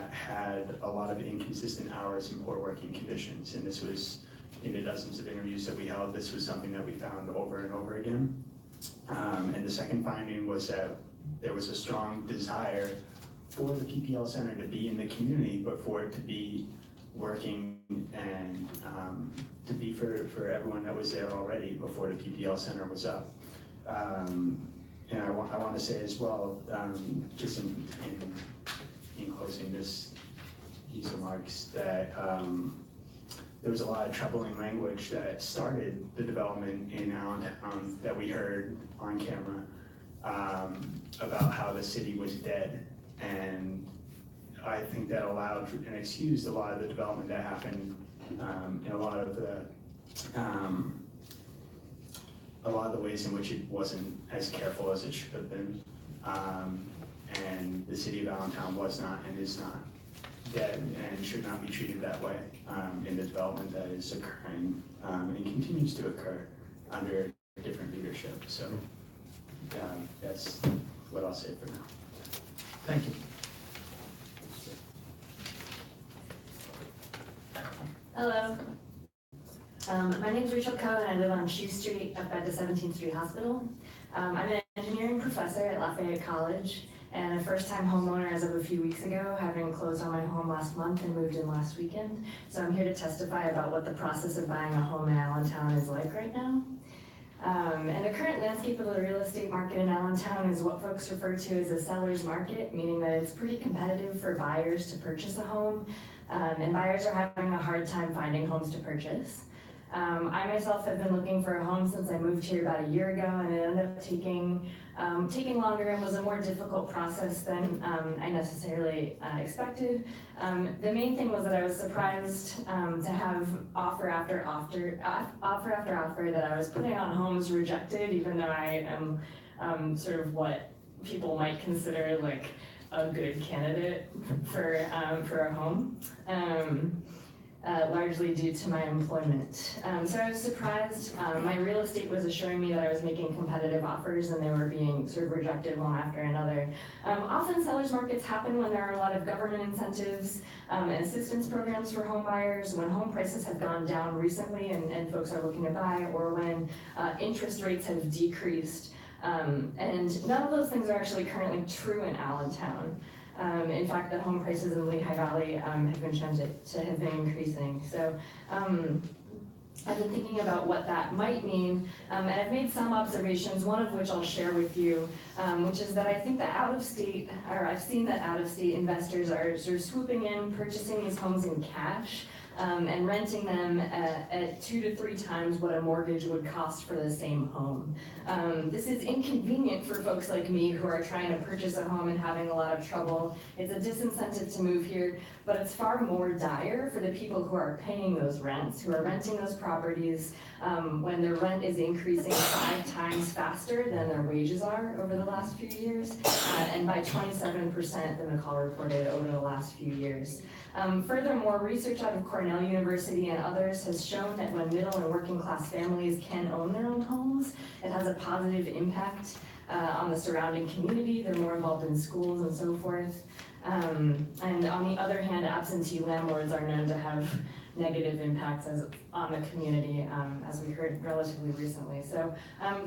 had a lot of inconsistent hours and poor working conditions. And this was, in the dozens of interviews that we held, this was something that we found over and over again. And the second finding was that there was a strong desire for the PPL Center to be in the community, but for it to be working and to be for everyone that was there already before the PPL Center was up. And I want to say as well, just in closing these remarks, that there was a lot of troubling language that started the development in Allentown that we heard on camera about how the city was dead. And I think that allowed and excused a lot of the development that happened in a lot of the ways in which it wasn't as careful as it should have been. And the city of Allentown was not and is not dead and should not be treated that way in the development that is occurring and continues to occur under different leadership. So that's what I'll say for now. Thank you. Hello. My name is Rachel Coe, and I live on Shoe Street up at the 17th Street Hospital. I'm an engineering professor at Lafayette College and a first-time homeowner as of a few weeks ago, having closed on my home last month and moved in last weekend. So I'm here to testify about what the process of buying a home in Allentown is like right now. And the current landscape of the real estate market in Allentown is what folks refer to as a seller's market, meaning that it's pretty competitive for buyers to purchase a home, and buyers are having a hard time finding homes to purchase. I myself have been looking for a home since I moved here about a year ago, and it ended up taking longer and was a more difficult process than I necessarily expected. The main thing was that I was surprised to have offer after offer that I was putting on homes rejected, even though I am sort of what people might consider like a good candidate for a home. Largely due to my employment. So I was surprised. My real estate was assuring me that I was making competitive offers and they were being sort of rejected one after another. Often sellers markets happen when there are a lot of government incentives and assistance programs for home buyers, when home prices have gone down recently and folks are looking to buy, or when interest rates have decreased. And none of those things are actually currently true in Allentown. In fact, the home prices in Lehigh Valley have been shown to have been increasing. So I've been thinking about what that might mean, and I've made some observations, one of which I'll share with you, which is that I think that I've seen that out-of-state investors are sort of swooping in, purchasing these homes in cash, and renting them at 2 to 3 times what a mortgage would cost for the same home. This is inconvenient for folks like me who are trying to purchase a home and having a lot of trouble. It's a disincentive to move here, but it's far more dire for the people who are paying those rents, who are renting those properties when their rent is increasing 5 times faster than their wages are over the last few years, and by 27% the McCall reported over the last few years. Furthermore, research out of Cornell University and others has shown that when middle and working class families can own their own homes, it has a positive impact on the surrounding community. They're more involved in schools and so forth. And on the other hand, absentee landlords are known to have negative impacts on the community, as we heard relatively recently. So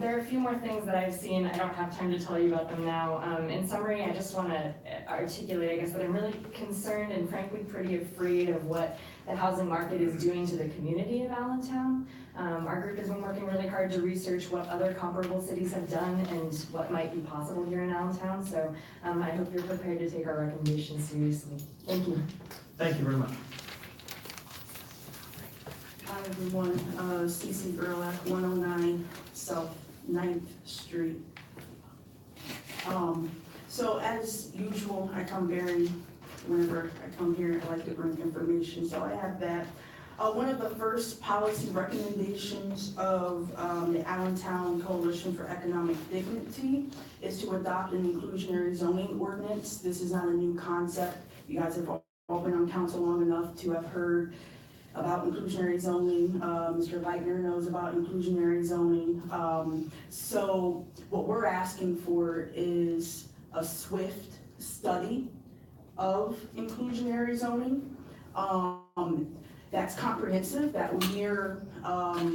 there are a few more things that I've seen. I don't have time to tell you about them now. In summary, I just want to articulate, I guess, that I'm really concerned and frankly pretty afraid of what the housing market is doing to the community of Allentown. Our group has been working really hard to research what other comparable cities have done and what might be possible here in Allentown. So I hope you're prepared to take our recommendations seriously. Thank you. Thank you very much. Hi everyone, Cece Gerlach, 109 South 9th Street. So as usual, I come bearing, whenever I come here, I like to bring information, so I have that. One of the first policy recommendations of the Allentown Coalition for Economic Dignity is to adopt an inclusionary zoning ordinance. This is not a new concept. You guys have all been on council long enough to have heard about inclusionary zoning. Mr. Leitner knows about inclusionary zoning. So what we're asking for is a swift study of inclusionary zoning that's comprehensive, that will mirror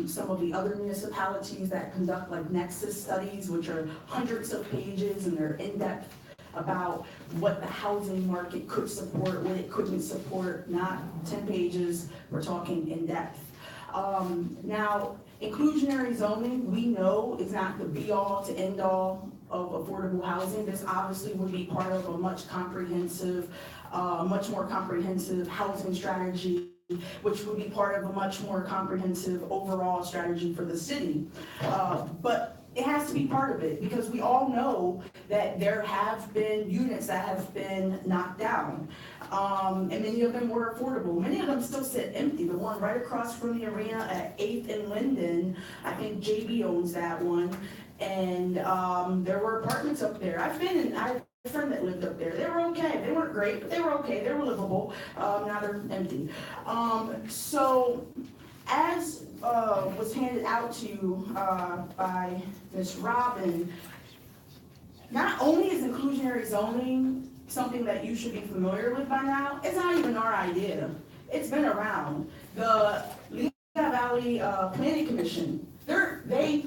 some of the other municipalities that conduct like nexus studies, which are hundreds of pages and they're in-depth about what the housing market could support, what it couldn't support, not 10 pages, we're talking in depth. Now, inclusionary zoning, we know is not the be-all to end-all of affordable housing. This obviously would be part of a much more comprehensive housing strategy, which would be part of a much more comprehensive overall strategy for the city. But it has to be part of it because we all know that there have been units that have been knocked down. And many of them were affordable. Many of them still sit empty. The one right across from the arena at 8th and Linden, I think JB owns that one. And there were apartments up there. I have a friend that lived up there. They were okay. They weren't great, but they were okay. They were livable. Now they're empty. So as was handed out to you by Ms. Robin, not only is inclusionary zoning something that you should be familiar with by now, it's not even our idea. It's been around. The Lehigh Valley Planning Commission, they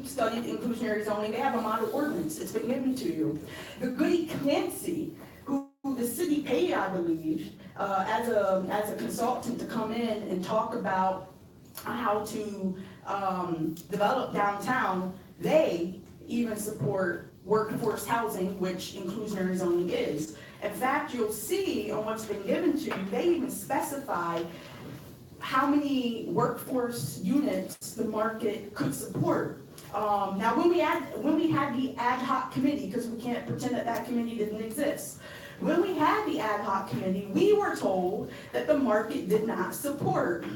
studied inclusionary zoning. They have a model ordinance. It's been given to you. The Goody Clancy, who the city paid, I believe, as a consultant to come in and talk about how to develop downtown, they even support workforce housing, which inclusionary zoning is. In fact, you'll see on what's been given to you, they even specify how many workforce units the market could support. Now, when we had the ad hoc committee, because we can't pretend that committee didn't exist, when we had the ad hoc committee, we were told that the market did not support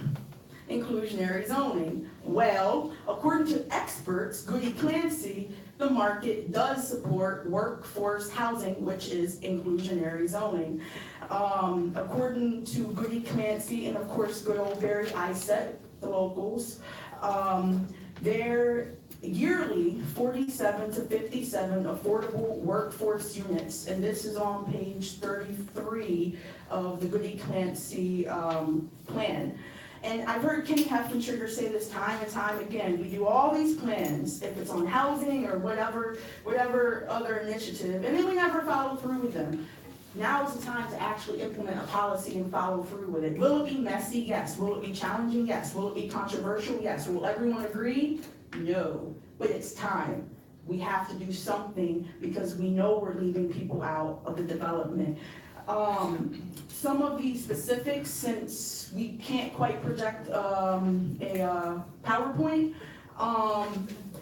inclusionary zoning. Well, according to experts, Goody Clancy, the market does support workforce housing, which is inclusionary zoning. According to Goody Clancy, and of course good old Barry Isett, the locals, their yearly 47 to 57 affordable workforce units, and this is on page 33 of the Goody Clancy plan. And I've heard Kenny Heffentrigger say this time and time again, we do all these plans, if it's on housing or whatever other initiative, and then we never follow through with them. Now is the time to actually implement a policy and follow through with it. Will it be messy? Yes. Will it be challenging? Yes. Will it be controversial? Yes. Will everyone agree? No. But it's time. We have to do something because we know we're leaving people out of the development. Some of the specifics, since we can't quite project a PowerPoint,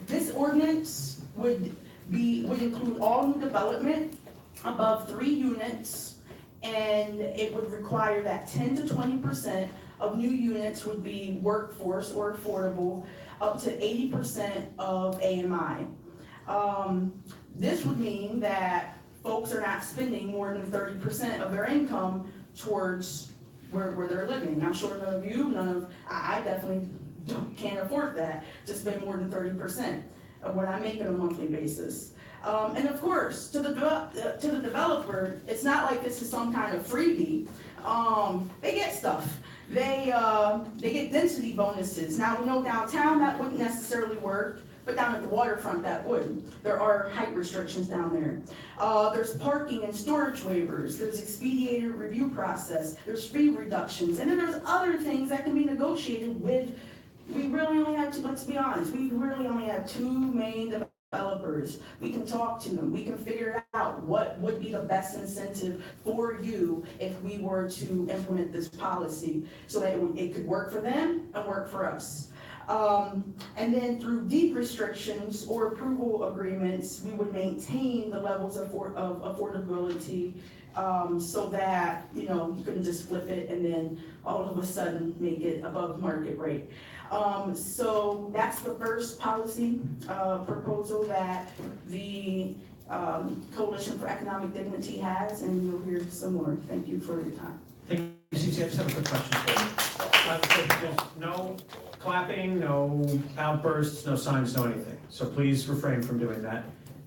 this ordinance would include all new development above 3 units, and it would require that 10 to 20% of new units would be workforce or affordable, up to 80% of AMI. This would mean that folks are not spending more than 30% of their income towards where they're living. I'm sure none of you, I definitely can't afford that, to spend more than 30% of what I make on a monthly basis. And of course, to the developer, it's not like this is some kind of freebie. They get stuff. They get density bonuses. Now, we know downtown that wouldn't necessarily work, but down at the waterfront that would. There are height restrictions down there. There's parking and storage waivers. There's expedited review process. There's fee reductions. And then there's other things that can be negotiated with. We really only have let's be honest, we really only have 2 main developers. We can talk to them. We can figure out what would be the best incentive for you if we were to implement this policy so that it could work for them and work for us. And then through deed restrictions or approval agreements, we would maintain the levels of affordability so that, you couldn't just flip it and then all of a sudden make it above market rate. So that's the first policy proposal that the Coalition for Economic Dignity has, and you'll hear some more. Thank you for your time. Thank you, Cece. I just have a quick question for you. Just no clapping, no outbursts, no signs, no anything. So please refrain from doing that.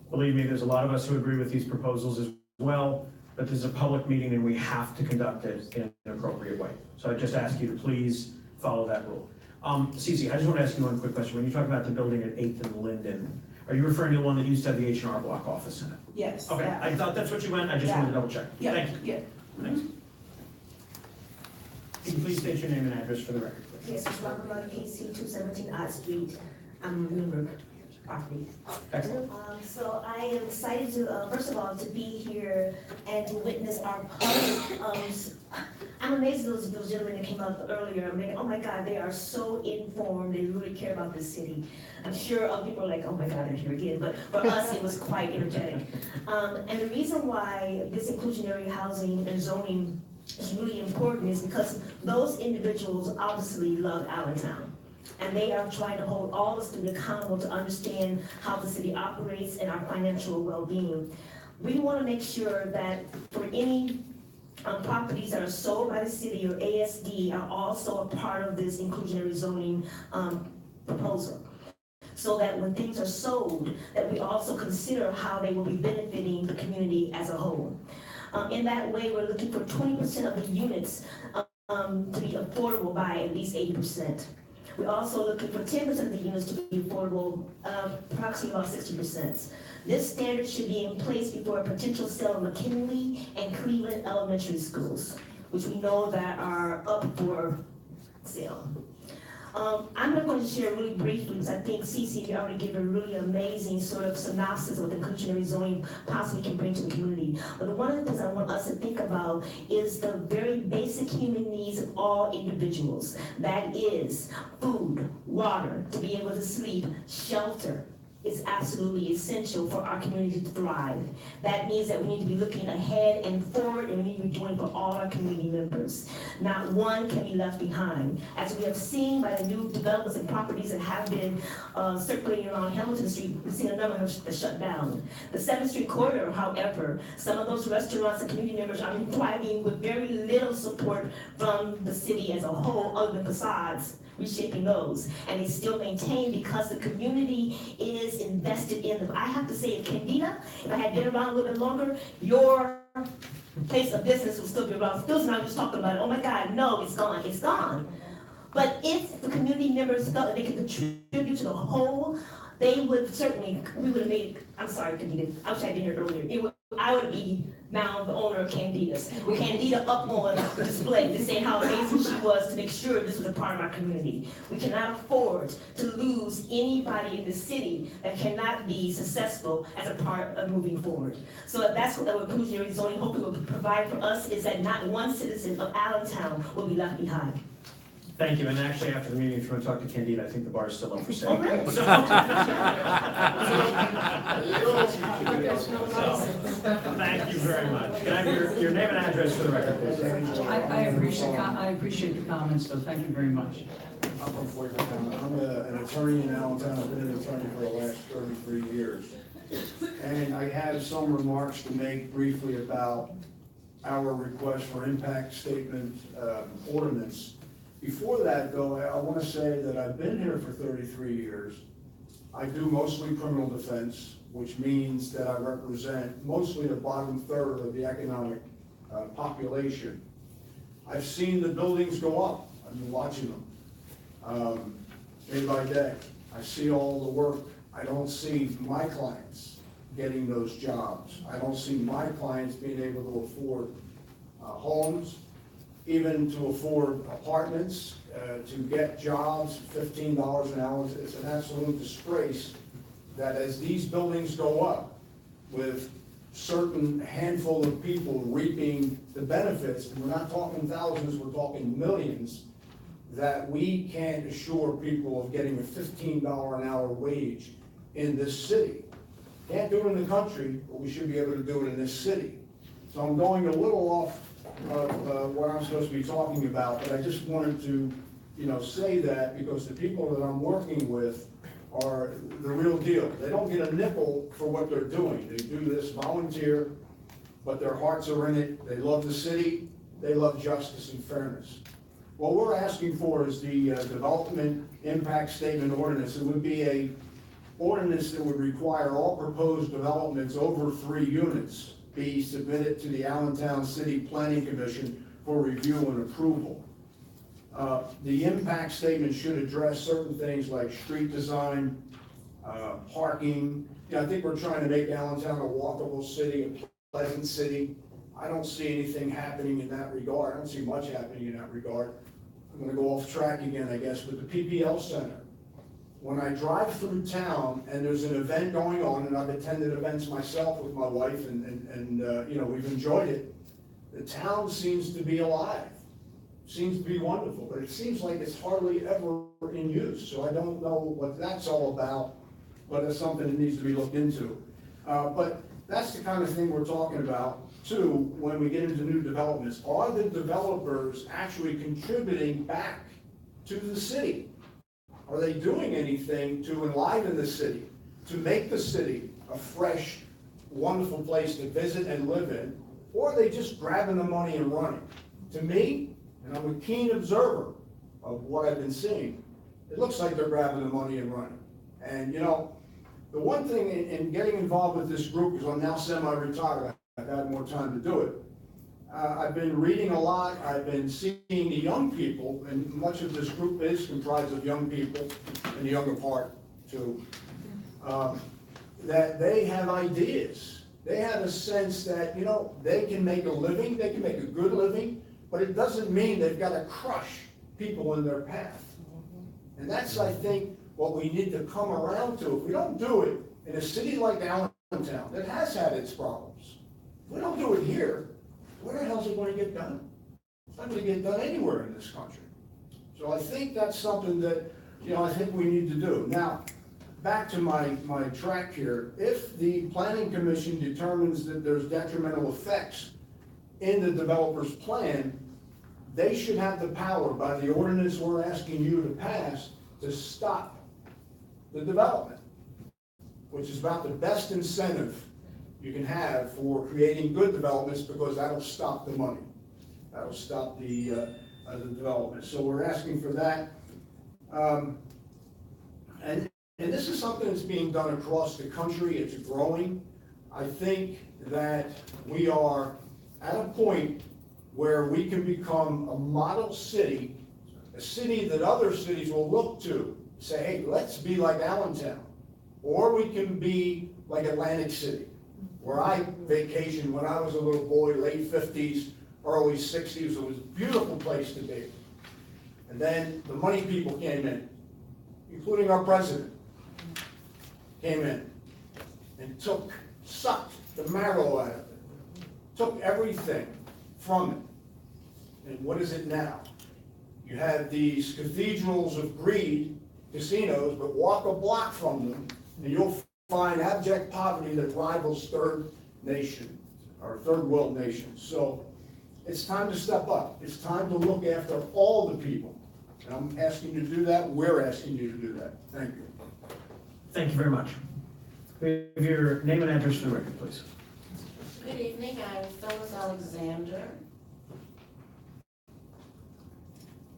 Believe me, there's a lot of us who agree with these proposals as well, but this is a public meeting and we have to conduct it in an appropriate way. So I just ask you to please follow that rule. Cece, I just want to ask you one quick question. When you talk about the building at 8th and Linden, are you referring to the one that used to have the H&R Block office in it? Yes. Okay, I thought that's what you meant. I just wanted to double check. Yeah. Thank you. Yeah. Thanks. Can you please state your name and address for the record, please? Yes, it's Barbara PC, 217 Ott Street. I'm Bloomberg property. Excellent. So I am excited to, first of all, to be here and to witness our public. I'm amazed at those gentlemen that came up earlier. I'm like, oh my God, they are so informed. They really care about this city. I'm sure other people are like, oh my God, they're here again. But for us, it was quite energetic. And the reason why this inclusionary housing and zoning is really important is because those individuals obviously love Allentown. And they are trying to hold all of us to be accountable to understand how the city operates and our financial well-being. We want to make sure that for any properties that are sold by the city or ASD are also a part of this inclusionary zoning proposal. So that when things are sold, that we also consider how they will be benefiting the community as a whole. In that way, we're looking for 20% of the units to be affordable by at least 80%. We're also looking for 10% of the units to be affordable, approximately about 60%. This standard should be in place before a potential sale of McKinley and Cleveland elementary schools, which we know that are up for sale. I'm not going to share really briefly because I think Cece already gave a really amazing sort of synopsis of what the inclusionary zoning possibly can bring to the community. But one of the things I want us to think about is the very basic human needs of all individuals. That is food, water, to be able to sleep, shelter. Is absolutely essential for our community to thrive. That means that we need to be looking ahead and forward, and we need to be doing for all our community members. Not one can be left behind. As we have seen by the new developments and properties that have been circulating around Hamilton Street, we've seen a number have shut down. The 7th Street corridor, however, some of those restaurants and community members are thriving with very little support from the city as a whole, other than facades, reshaping those. And they still maintain because the community is invested in them. I have to say, Candida, if I had been around a little bit longer, your place of business would still be around. Still, I'm just talking about it. Oh my God, no, it's gone, it's gone. But if the community members felt that they could contribute to the whole, they would certainly, we would have made, I'm sorry, Candida, I wish I'd been here earlier. It would I would be now the owner of Candida's. With Candida up on display to say how amazing she was to make sure this was a part of our community. We cannot afford to lose anybody in the city that cannot be successful as a part of moving forward. So that's what the inclusionary zoning hopefully will provide for us, is that not one citizen of Allentown will be left behind. Thank you, and actually, after the meeting, if you want to talk to Candida, I think the bar is still up for sale. Oh, really? So- Thank you very much. Can I have your name and address for the record, please? I appreciate the comments, so thank you very much. I'm from Fort Worth. I'm an attorney in Allentown. I've been an attorney for the last 33 years. And I have some remarks to make briefly about our request for impact statement ordinance. Before that, though, I want to say that I've been here for 33 years. I do mostly criminal defense, which means that I represent mostly the bottom third of the economic population. I've seen the buildings go up. I've been watching them day by day. I see all the work. I don't see my clients getting those jobs. I don't see my clients being able to afford homes, even to afford apartments, to get jobs, $15 an hour. It's an absolute disgrace that as these buildings go up, with certain handful of people reaping the benefits, and we're not talking thousands, we're talking millions, that we can't assure people of getting a $15 an hour wage in this city. Can't do it in the country, but we should be able to do it in this city. So I'm going a little off of what I'm supposed to be talking about, but I just wanted to, say that because the people that I'm working with are the real deal. They don't get a nickel for what they're doing. They do this volunteer, but their hearts are in it. They love the city. They love justice and fairness. What we're asking for is the development impact statement ordinance. It would be a ordinance that would require all proposed developments over 3 units be submitted to the Allentown City Planning Commission for review and approval. The impact statement should address certain things like street design, parking. I think we're trying to make Allentown a walkable city, a pleasant city. I don't see anything happening in that regard. I don't see much happening in that regard. I'm going to go off track again, I guess, with the PPL Center. When I drive through town and there's an event going on, and I've attended events myself with my wife, and we've enjoyed it, the town seems to be alive. Seems to be wonderful, but it seems like it's hardly ever in use. So I don't know what that's all about, but it's something that needs to be looked into. But that's the kind of thing we're talking about, too, when we get into new developments. Are the developers actually contributing back to the city? Are they doing anything to enliven the city, to make the city a fresh, wonderful place to visit and live in? Or are they just grabbing the money and running? To me, and I'm a keen observer of what I've been seeing, it looks like they're grabbing the money and running. And the one thing in getting involved with this group, because I'm now semi-retired, I've had more time to do it. I've been reading a lot, I've been seeing the young people, and much of this group is comprised of young people, and the younger part too, that they have ideas. They have a sense that, they can make a living, they can make a good living, but it doesn't mean they've got to crush people in their path. And that's, I think, what we need to come around to. If we don't do it in a city like Allentown that has had its problems, if we don't do it here, where the hell is it going to get done? It's not going to get done anywhere in this country. So I think that's something that, I think we need to do. Now, back to my track here. If the Planning Commission determines that there's detrimental effects in the developer's plan, they should have the power by the ordinance we're asking you to pass to stop the development, which is about the best incentive you can have for creating good developments, because that'll stop the money. That'll stop the development. So we're asking for that. And this is something that's being done across the country. It's growing. I think that we are at a point where we can become a model city, a city that other cities will look to, say, hey, let's be like Allentown. Or we can be like Atlantic City. where I vacationed when I was a little boy, late 50s, early 60s. It was a beautiful place to be. And then the money people came in, including our president, came in and sucked the marrow out of it, took everything from it. And what is it now? You have these cathedrals of greed, casinos, but walk a block from them, and you'll find abject poverty that rivals third world nations. So it's time to step up. It's time to look after all the people. And I'm asking you to do that. We're asking you to do that. Thank you. Thank you very much. Give your name and address for the record, please. Good evening, I'm Phyllis Alexander.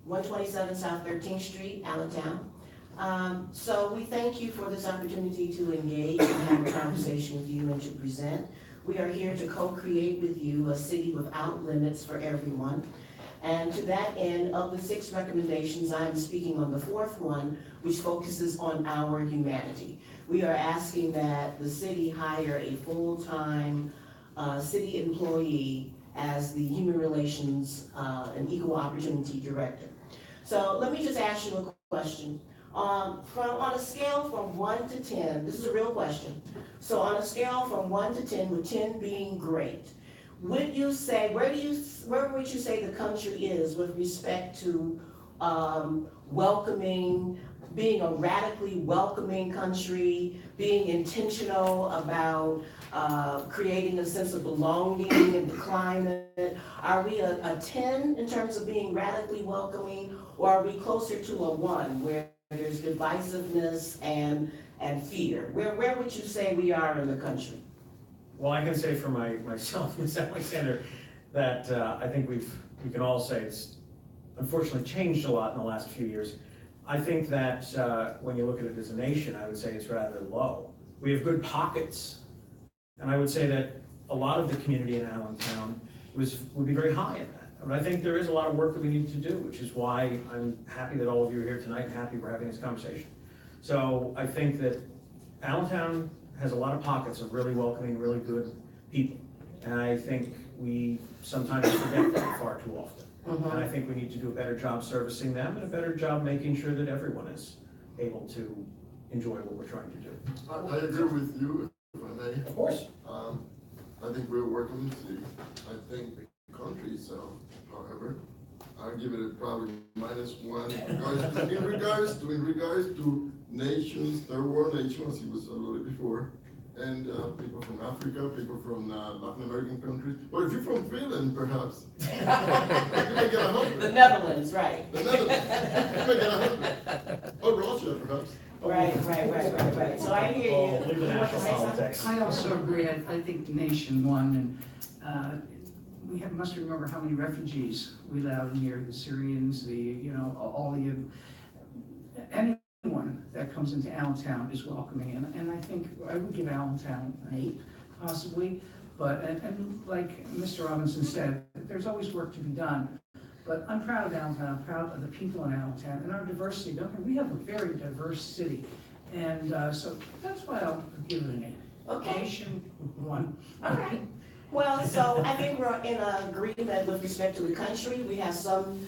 127 South 13th Street, Allentown. So we thank you for this opportunity to engage and have a conversation with you and to present. We are here to co-create with you a city without limits for everyone. And to that end, of the 6 recommendations, I am speaking on the 4th one, which focuses on our humanity. We are asking that the city hire a full-time city employee as the Human Relations and Equal Opportunity Director. So let me just ask you a question. On a scale from 1 to 10, this is a real question. So on a scale from 1 to 10, with 10 being great, would you say, where would you say the country is with respect to welcoming, being a radically welcoming country, being intentional about creating a sense of belonging in the climate? Are we a 10 in terms of being radically welcoming, or are we closer to a 1 where there's divisiveness and fear? Where would you say we are in the country? Well, I can say for myself, Ms. Alexander, that I think we can all say it's unfortunately changed a lot in the last few years. I think that when you look at it as a nation, I would say it's rather low. We have good pockets, and I would say that a lot of the community in Allentown would be very high in that. But I think there is a lot of work that we need to do, which is why I'm happy that all of you are here tonight and happy we're having this conversation. So I think that Allentown has a lot of pockets of really welcoming, really good people. And I think we sometimes forget that far too often. And I think we need to do a better job servicing them and a better job making sure that everyone is able to enjoy what we're trying to do. I agree with you, if I may. Of course. I think we're working with the, I think the country, so, however, I'll give it probably -1. In regards to nations, third world nations, he was alluded before, and people from Africa, people from Latin American countries. Or if you're from Finland, perhaps, you may get 100. The Netherlands, right. The Netherlands, you may get 100. Or Russia, perhaps. Right. So I hear you. Leave the national politics. I also agree. I think the nation won, and we must remember how many refugees we allowed in here, the Syrians, all the, anyone that comes into Allentown is welcoming, and I think I would give Allentown an 8, possibly, but, and like Mr. Robinson said, there's always work to be done, but I'm proud of Allentown, I'm proud of the people in Allentown, and our diversity. We have a very diverse city, and so that's why I'll give it an 8. Okay. Nation 1. All right. Well, so I think we're in agreement with respect to the country. We have some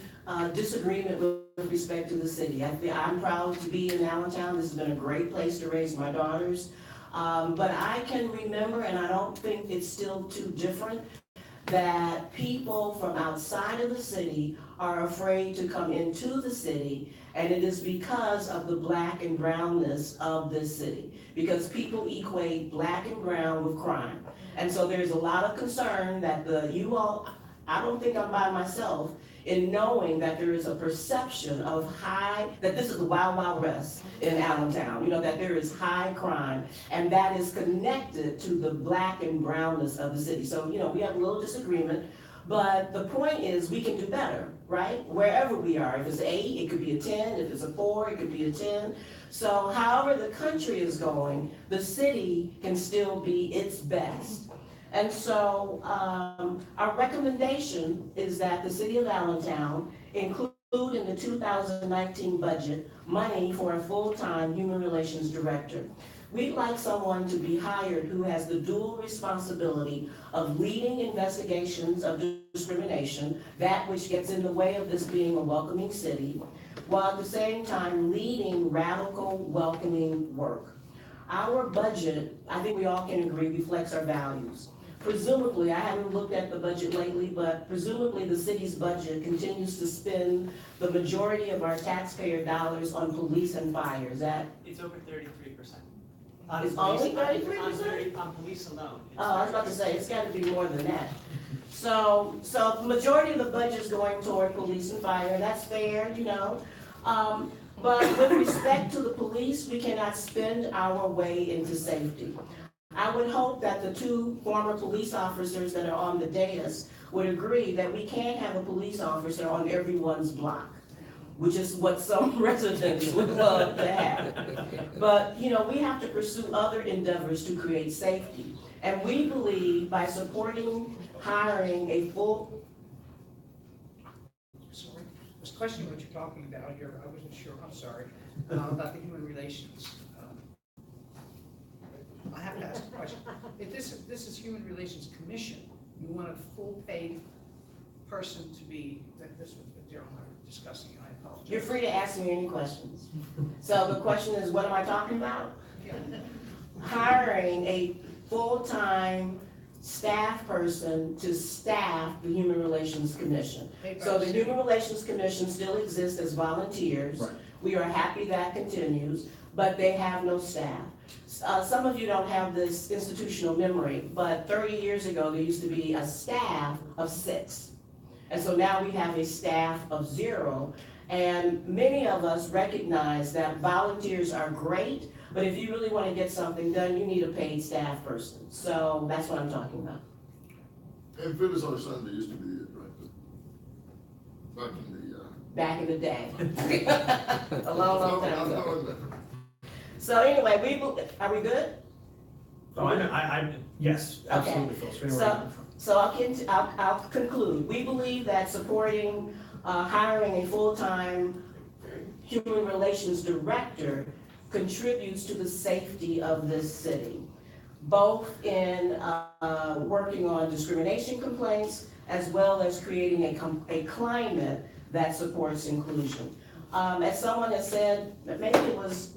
disagreement with respect to the city. I'm proud to be in Allentown. This has been a great place to raise my daughters. But I can remember, and I don't think it's still too different, that people from outside of the city are afraid to come into the city, and it is because of the black and brownness of this city. Because people equate black and brown with crime. And so there's a lot of concern that I don't think I'm by myself in knowing that there is a perception of that this is the Wild Wild West in Allentown, that there is high crime, and that is connected to the black and brownness of the city. So, we have a little disagreement, but the point is we can do better, right? Wherever we are. If it's 8, it could be a 10. If it's a 4, it could be a 10. So however the country is going, the city can still be its best. And so our recommendation is that the city of Allentown include in the 2019 budget money for a full-time human relations director. We'd like someone to be hired who has the dual responsibility of leading investigations of discrimination, that which gets in the way of this being a welcoming city, while at the same time leading radical welcoming work. Our budget, I think we all can agree, reflects our values. Presumably, I haven't looked at the budget lately, but presumably the city's budget continues to spend the majority of our taxpayer dollars on police and fire. Is that? It's over 33%. It's only 33%? On police alone. Oh, I was about to say, it's gotta be more than that. So the majority of the budget's going toward police and fire, that's fair, you know. But with respect to the police, we cannot spend our way into safety. I would hope that the two former police officers that are on the dais would agree that we can't have a police officer on everyone's block, which is what some residents would love to have. But, you know, we have to pursue other endeavors to create safety. And we believe by supporting hiring a full. Sorry, I was questioning what you're talking about here. I wasn't sure. I'm sorry. About the human relations. I have to ask a question. If this is Human Relations Commission, you want a full paid person to be, this is what Daryl and I were discussing, I apologize. You're free to ask me any questions. So the question is, what am I talking about? Hiring a full-time staff person to staff the Human Relations Commission. So the Human Relations Commission still exists as volunteers. Right. We are happy that continues, but they have no staff. Some of you don't have this institutional memory, but 30 years ago, there used to be a staff of 6. And so now we have a staff of 0. And many of us recognize that volunteers are great, but if you really want to get something done, you need a paid staff person. So that's what I'm talking about. And Phyllis Alexander used to be it, right? Back in the Day. A long time ago. So anyway, are we good? Oh, yes, absolutely, Phil. So I'll conclude. We believe that supporting hiring a full-time human relations director contributes to the safety of this city, both in working on discrimination complaints as well as creating a climate that supports inclusion. As someone has said, maybe it was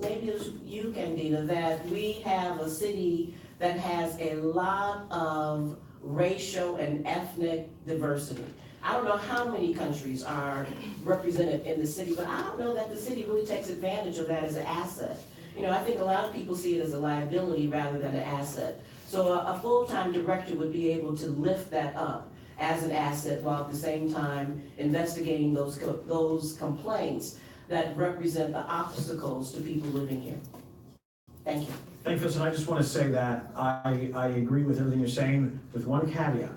you, Candida, that we have a city that has a lot of racial and ethnic diversity. I don't know how many countries are represented in the city, but I don't know that the city really takes advantage of that as an asset. You know, I think a lot of people see it as a liability rather than an asset. So a full-time director would be able to lift that up as an asset while at the same time investigating those complaints that represent the obstacles to people living here. Thank you. Thank you, and I just want to say that I agree with everything you're saying with one caveat.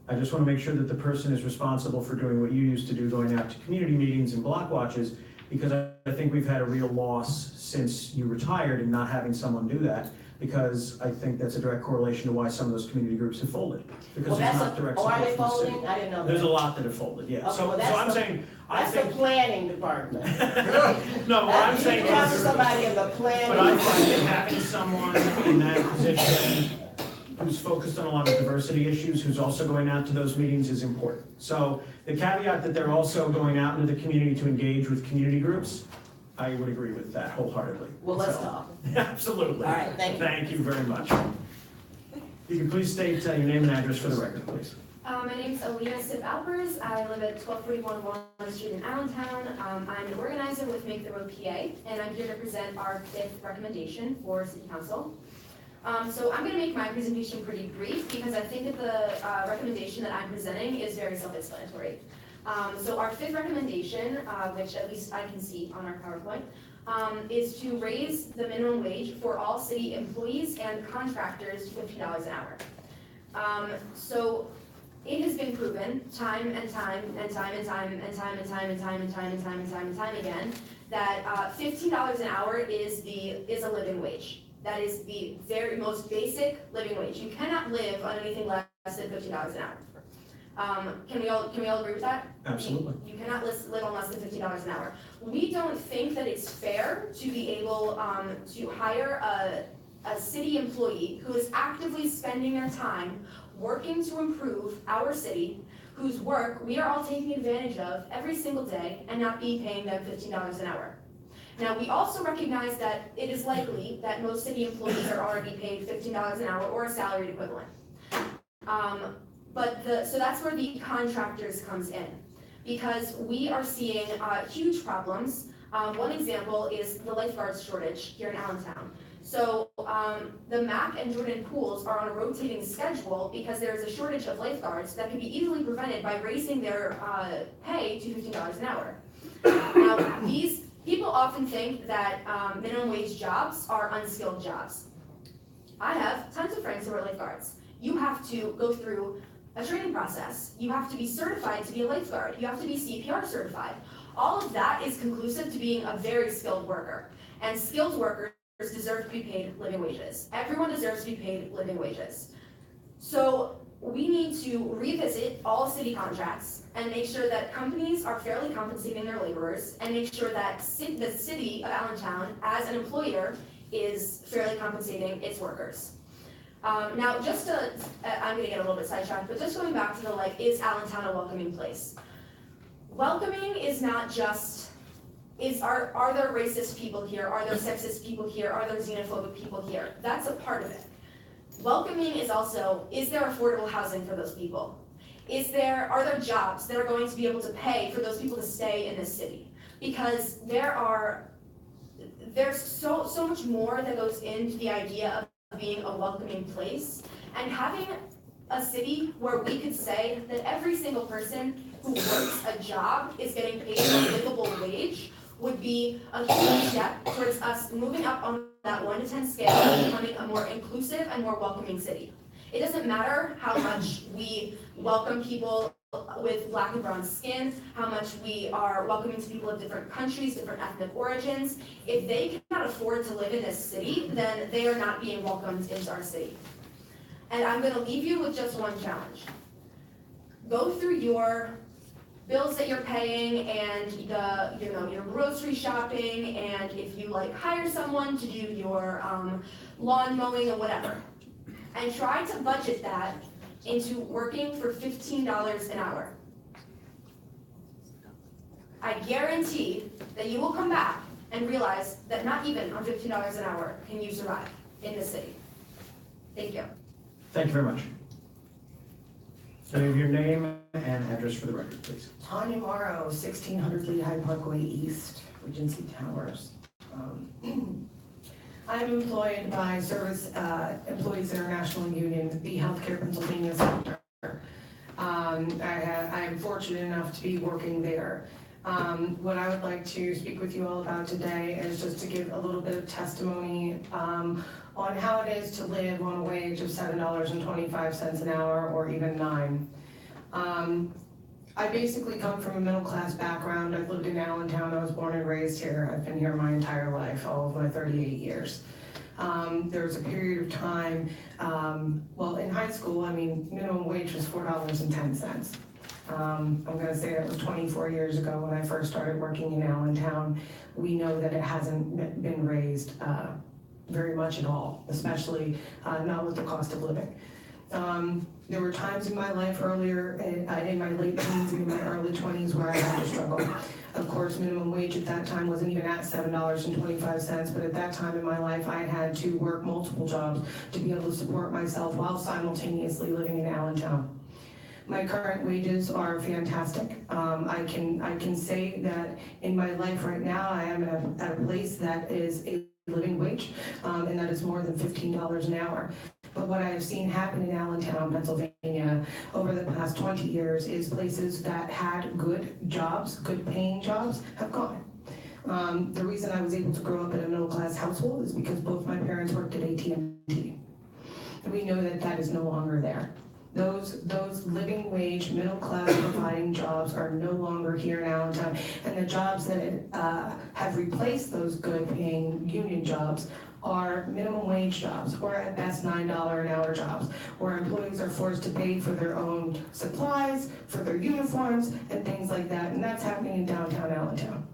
I just want to make sure that the person is responsible for doing what you used to do, going out to community meetings and block watches, because I think we've had a real loss since you retired in not having someone do that, because I think that's a direct correlation to why some of those community groups have folded, because there's not direct support are they from the city. folding? I didn't know that. There's a lot that have folded, yeah. Okay, So I'm saying, I that's think. the planning department. No, what I'm saying You talk to is. somebody in the planning. But I find that having someone in that position who's focused on a lot of diversity issues, who's also going out to those meetings is important. So the caveat that they're also going out into the community to engage with community groups, I would agree with that wholeheartedly. Well, let's So, talk. Absolutely. All right, thank you. Thank you very much. You can please state your name and address for the record, please. My name is Alina Sip-Alpers. I live at 1241 Walnut Street in Allentown. I'm an organizer with Make the Road PA, and I'm here to present our 5th recommendation for City Council. So I'm going to make my presentation pretty brief because I think that the recommendation that I'm presenting is very self-explanatory. So our 5th recommendation, which at least I can see on our PowerPoint, is to raise the minimum wage for all city employees and contractors to $50 an hour. So it has been proven time and time again that $15 an hour is a living wage. That is the very most basic living wage. You cannot live on anything less than $50 an hour. Can we all agree with that? Absolutely. You cannot live on less than $50 an hour. We don't think that it's fair to be able to hire a city employee who is actively spending their time working to improve our city, whose work we are all taking advantage of every single day and not be paying them $15 an hour. Now, we also recognize that it is likely that most city employees are already paid $15 an hour or a salaried equivalent. So that's where the contractors comes in, because we are seeing huge problems. One example is the lifeguards shortage here in Allentown. So the Mac and Jordan pools are on a rotating schedule because there's a shortage of lifeguards that can be easily prevented by raising their pay to $15 an hour. Now, these people often think that minimum wage jobs are unskilled jobs. I have tons of friends who are lifeguards. You have to go through a training process. You have to be certified to be a lifeguard. You have to be CPR certified. All of that is conclusive to being a very skilled worker. And skilled workers deserve to be paid living wages. Everyone deserves to be paid living wages. So we need to revisit all city contracts and make sure that companies are fairly compensating their laborers, and make sure that the city of Allentown, as an employer, is fairly compensating its workers. Now, I'm gonna get a little bit sidetracked, but just going back to the is Allentown a welcoming place? Welcoming is not just, are there racist people here? Are there sexist people here? Are there xenophobic people here? That's a part of it. Welcoming is also, is there affordable housing for those people? Are there jobs that are going to be able to pay for those people to stay in this city? Because there's so much more that goes into the idea of being a welcoming place, and having a city where we could say that every single person who works a job is getting paid a livable wage would be a huge step towards us moving up on that 1 to 10 scale and becoming a more inclusive and more welcoming city. It doesn't matter how much we welcome people with black and brown skin, how much we are welcoming to people of different countries, different ethnic origins. If they cannot afford to live in this city, then they are not being welcomed into our city. And I'm gonna leave you with just one challenge. Go through your bills that you're paying and your grocery shopping, and if you hire someone to do your lawn mowing or whatever, and try to budget that into working for $15 an hour. I guarantee that you will come back and realize that not even on $15 an hour can you survive in this city. Thank you. Thank you very much. Can I have your name and address for the record, please? Tanya Morrow, 1600 Lehigh Parkway East, Regency Towers. I'm employed by Service Employees International Union, the Healthcare Pennsylvania Center. I'm fortunate enough to be working there. What I would like to speak with you all about today is just to give a little bit of testimony on how it is to live on a wage of $7.25 an hour or even $9. I basically come from a middle-class background. I've lived in Allentown. I was born and raised here. I've been here my entire life, all of my 38 years. There was a period of time, in high school, minimum wage was $4.10. I'm gonna say that was 24 years ago when I first started working in Allentown. We know that it hasn't been raised very much at all, especially not with the cost of living. There were times in my life earlier, in my late teens and in my early 20s, where I had to struggle. Of course, minimum wage at that time wasn't even at $7.25, but at that time in my life, I had to work multiple jobs to be able to support myself while simultaneously living in Allentown. My current wages are fantastic. I can say that in my life right now, I am at a place that is a living wage, and that is more than $15 an hour. But what I have seen happen in Allentown, Pennsylvania, over the past 20 years is places that had good jobs, good paying jobs, have gone. The reason I was able to grow up in a middle-class household is because both my parents worked at AT&T. We know that that is no longer there. Those living wage, middle-class providing jobs are no longer here in Allentown. And the jobs that have replaced those good paying union jobs are minimum wage jobs, or at best $9 an hour jobs, where employees are forced to pay for their own supplies, for their uniforms, and things like that. And that's happening in downtown Allentown.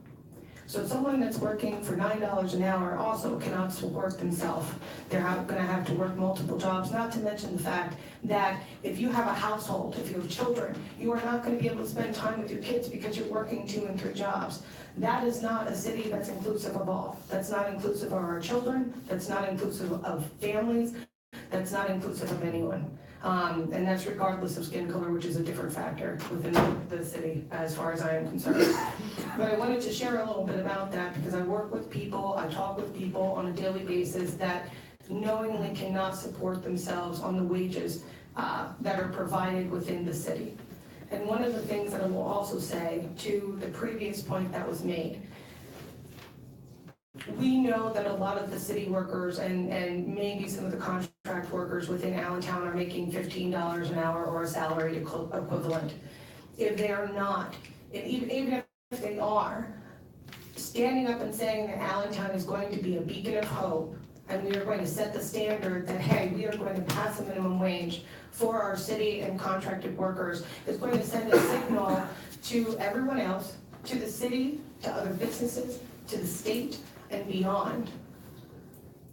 So someone that's working for $9 an hour also cannot support themselves. They're gonna have to work multiple jobs, not to mention the fact that if you have a household, if you have children, you are not gonna be able to spend time with your kids because you're working 2 and 3 jobs. That is not a city that's inclusive of all. That's not inclusive of our children, that's not inclusive of families, that's not inclusive of anyone. And that's regardless of skin color, which is a different factor within the city, as far as I am concerned. But I wanted to share a little bit about that because I work with people, I talk with people on a daily basis that knowingly cannot support themselves on the wages that are provided within the city. And one of the things that I will also say to the previous point that was made, we know that a lot of the city workers and maybe some of the contract workers within Allentown are making $15 an hour or a salaried equivalent. If they are not, even if they are, standing up and saying that Allentown is going to be a beacon of hope and we are going to set the standard that, hey, we are going to pass a minimum wage for our city and contracted workers is going to send a signal to everyone else, to the city, to other businesses, to the state, and beyond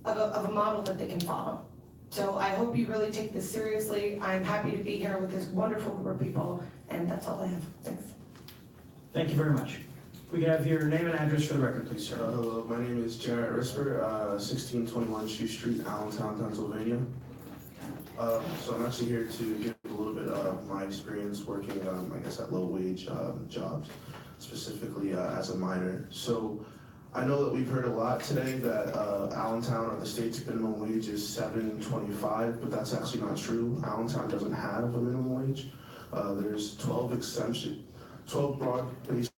of a model that they can follow. So I hope you really take this seriously. I'm happy to be here with this wonderful group of people, and that's all I have. Thanks. Thank you very much. We can have your name and address for the record, please, sir. Hello, my name is Jarrett Risper, 1621 Shoe Street, Allentown, Pennsylvania. So I'm actually here to give a little bit of my experience working, I guess, at low-wage jobs, specifically as a miner. So I know that we've heard a lot today that Allentown or the state's minimum wage is $7.25, but that's actually not true. Allentown doesn't have a minimum wage. There's 12 broad-based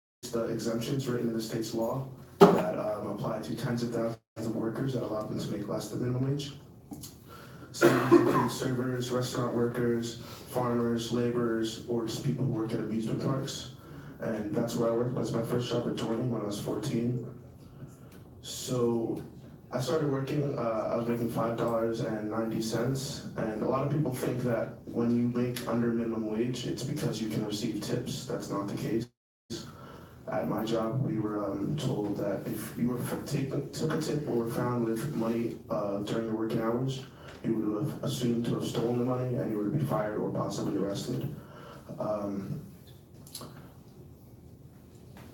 exemptions written in the state's law that apply to tens of thousands of workers that allow them to make less than minimum wage. Some of these include servers, restaurant workers, farmers, laborers, or just people who work at amusement parks. And that's where I worked. That's my first job at joining when I was 14. So I started working, I was making $5.90, and a lot of people think that when you make under minimum wage, it's because you can receive tips. That's not the case. At my job, we were told that if you took a tip or were found with money during your working hours, you would have assumed to have stolen the money and you would be fired or possibly arrested.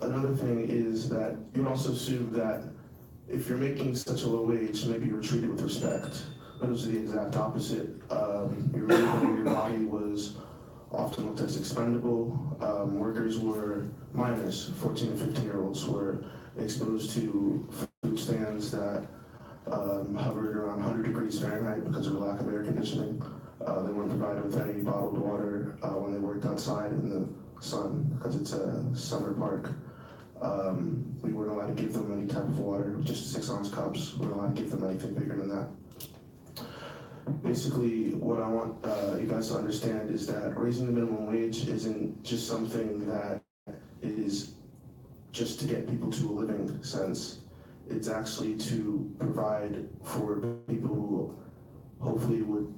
Another thing is that you would also assume that if you're making such a low wage, maybe you were treated with respect. But it was the exact opposite. Your body was often looked as expendable. Workers were minors, 14 and 15-year-olds were exposed to food stands that hovered around 100 degrees Fahrenheit because of the lack of air conditioning. They weren't provided with any bottled water when they worked outside in the sun because it's a summer park. We weren't allowed to give them any type of water, just 6-ounce cups. We weren't allowed to give them anything bigger than that. Basically, what I want you guys to understand is that raising the minimum wage isn't just something that is just to get people to a living sense. It's actually to provide for people who hopefully would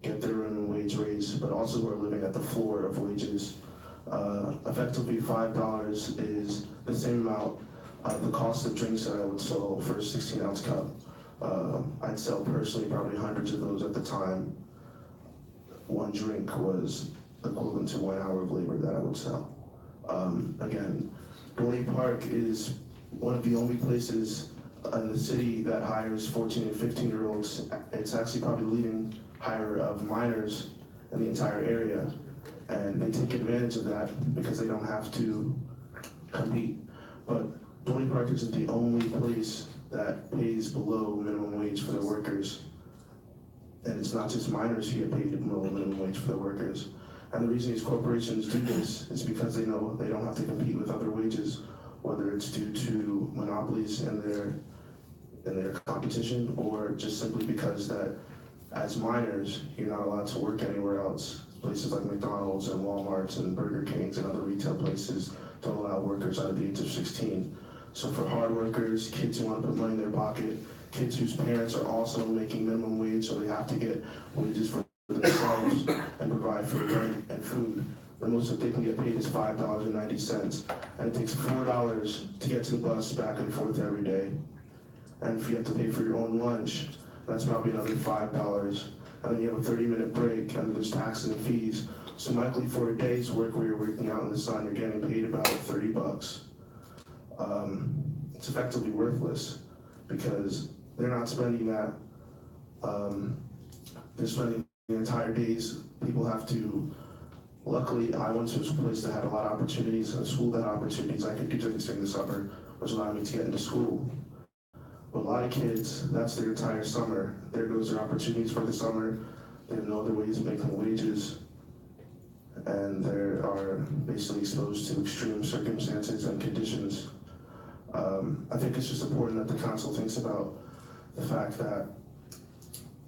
get their minimum wage raised, but also who are living at the floor of wages. Effectively, $5 is the same amount of the cost of drinks that I would sell for a 16-ounce cup. I'd sell personally probably hundreds of those at the time. One drink was equivalent to 1 hour of labor that I would sell. Again, Dorney Park is one of the only places in the city that hires 14 and 15-year-olds. It's actually probably the leading hire of minors in the entire area. And they take advantage of that because they don't have to compete. But Dorney Park isn't the only place that pays below minimum wage for their workers. And it's not just minors who get paid below minimum wage for their workers. And the reason these corporations do this is because they know they don't have to compete with other wages, whether it's due to monopolies in their competition, or just simply because that as minors, you're not allowed to work anywhere else. Places like McDonald's and Walmarts and Burger Kings and other retail places don't allow workers under the age of 16. So for hard workers, kids who want to put money in their pocket, kids whose parents are also making minimum wage, so they have to get wages for themselves and provide for rent and food, the most that they can get paid is $5.90, and it takes $4 to get to the bus back and forth every day. And if you have to pay for your own lunch, that's probably another $5. And then you have a 30-minute break, and there's taxes and fees. So likely for a day's work where you're working out in the sun, you're getting paid about $30. It's effectively worthless because they're not spending that. They're spending the entire days. People have to. Luckily, I went to a place that had a lot of opportunities, a school that had opportunities. I could do things during the summer, which allowed me to get into school. But a lot of kids, that's their entire summer. There goes their opportunities for the summer. They have no other ways of making wages. And they are basically exposed to extreme circumstances and conditions. I think it's just important that the council thinks about the fact that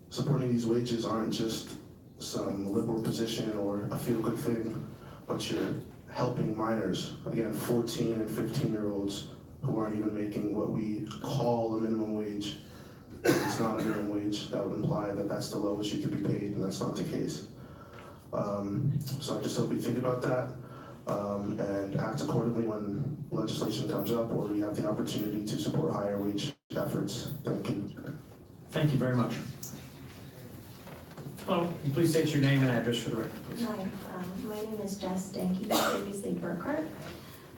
supporting these wages aren't just some liberal position or a feel-good thing, but you're helping minors, again, 14 and 15-year-olds who aren't even making what we call the minimum wage. It's not a minimum wage. That would imply that that's the lowest you could be paid, and that's not the case. So I just hope we think about that and act accordingly when legislation comes up or we have the opportunity to support higher wage efforts. Thank you. Thank you very much. Hello, please state your name and address for the record, please. Hi, my name is Jess Danke, previously Burkhart.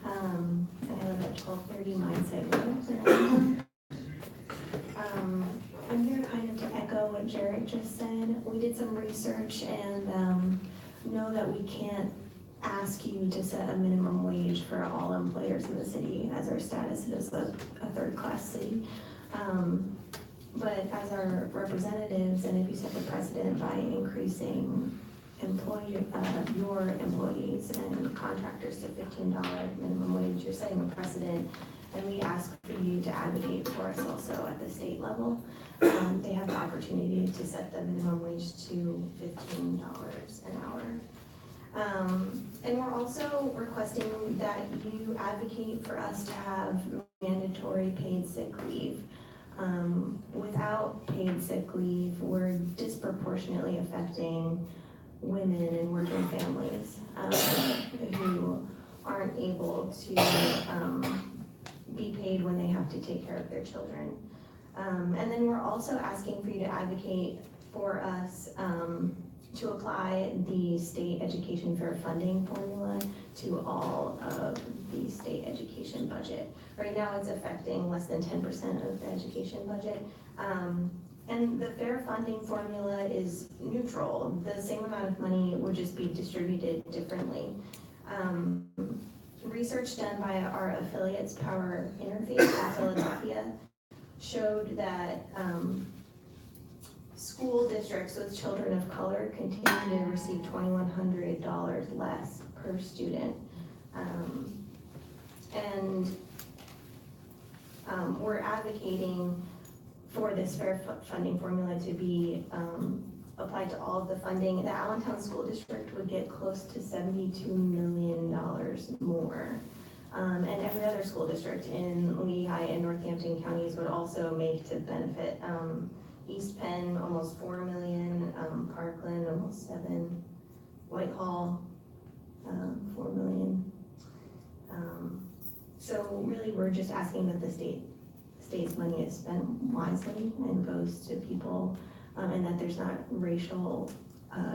I live at 1230 Mindset Road. I'm here kind of to echo what Jared just said. We did some research and know that we can't ask you to set a minimum wage for all employers in the city as our status is a third-class city. But as our representatives, and if you set the precedent by increasing your employees and contractors to $15 minimum wage, you're setting a precedent, and we ask for you to advocate for us also at the state level. They have the opportunity to set the minimum wage to $15 an hour. And we're also requesting that you advocate for us to have mandatory paid sick leave. Without paid sick leave, we're disproportionately affecting women and working families who aren't able to be paid when they have to take care of their children. And then we're also asking for you to advocate for us to apply the state education fair funding formula to all of the state education budget. Right now it's affecting less than 10% of the education budget. And the fair funding formula is neutral. The same amount of money would just be distributed differently. Research done by our affiliates, Power Interfaith at Philadelphia, showed that school districts with children of color continue to receive $2,100 less per student. We're advocating for this fair funding formula to be applied to all of the funding. The Allentown School District would get close to $72 million more. And every other school district in Lehigh and Northampton counties would also make to benefit. East Penn, almost $4 million, Parkland, almost $7 million, Whitehall, $4 million. So really, we're just asking that the state's money is spent wisely and goes to people, and that there's not racial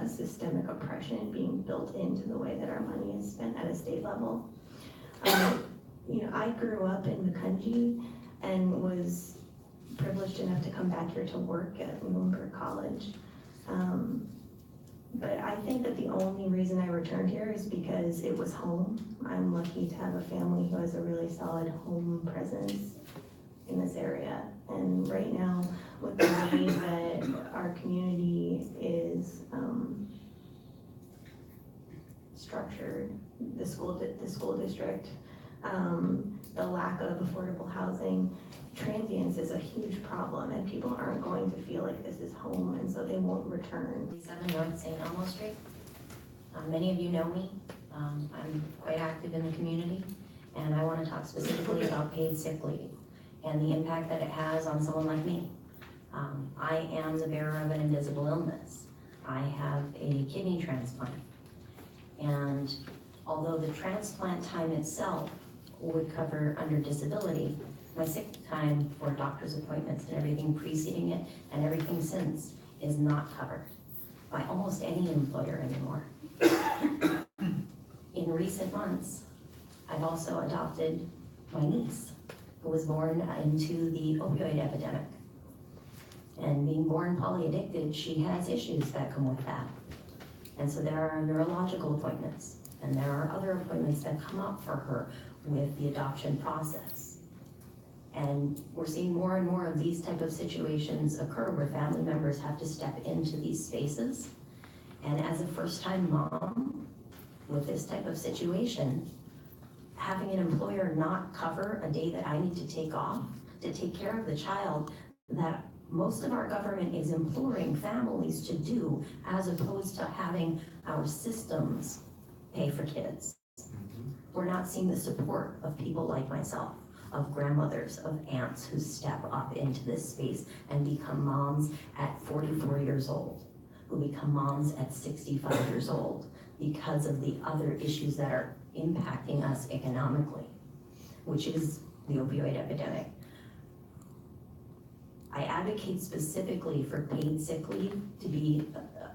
systemic oppression being built into the way that our money is spent at a state level. You know, I grew up in Macungie and was privileged enough to come back here to work at Bloomberg College. But I think that the only reason I returned here is because it was home. I'm lucky to have a family who has a really solid home presence in this area. And right now, with the way that our community is structured, the school district, the lack of affordable housing, transience is a huge problem, and people aren't going to feel like this is home, and so they won't return. 7 North St. Elmo Street. Many of you know me. I'm quite active in the community, and I want to talk specifically about paid sick leave and the impact that it has on someone like me. I am the bearer of an invisible illness. I have a kidney transplant, And although the transplant time itself would cover under disability, my sick time for doctor's appointments and everything preceding it and everything since is not covered by almost any employer anymore. In recent months, I've also adopted my niece, who was born into the opioid epidemic. And being born polyaddicted, she has issues that come with that. And so there are neurological appointments, and there are other appointments that come up for her with the adoption process. And we're seeing more and more of these type of situations occur where family members have to step into these spaces. And as a first-time mom with this type of situation, having an employer not cover a day that I need to take off to take care of the child that most of our government is imploring families to do, as opposed to having our systems pay for kids. We're not seeing the support of people like myself, of grandmothers, of aunts who step up into this space and become moms at 44 years old, who become moms at 65 years old because of the other issues that are impacting us economically, which is the opioid epidemic. I advocate specifically for paid sick leave to be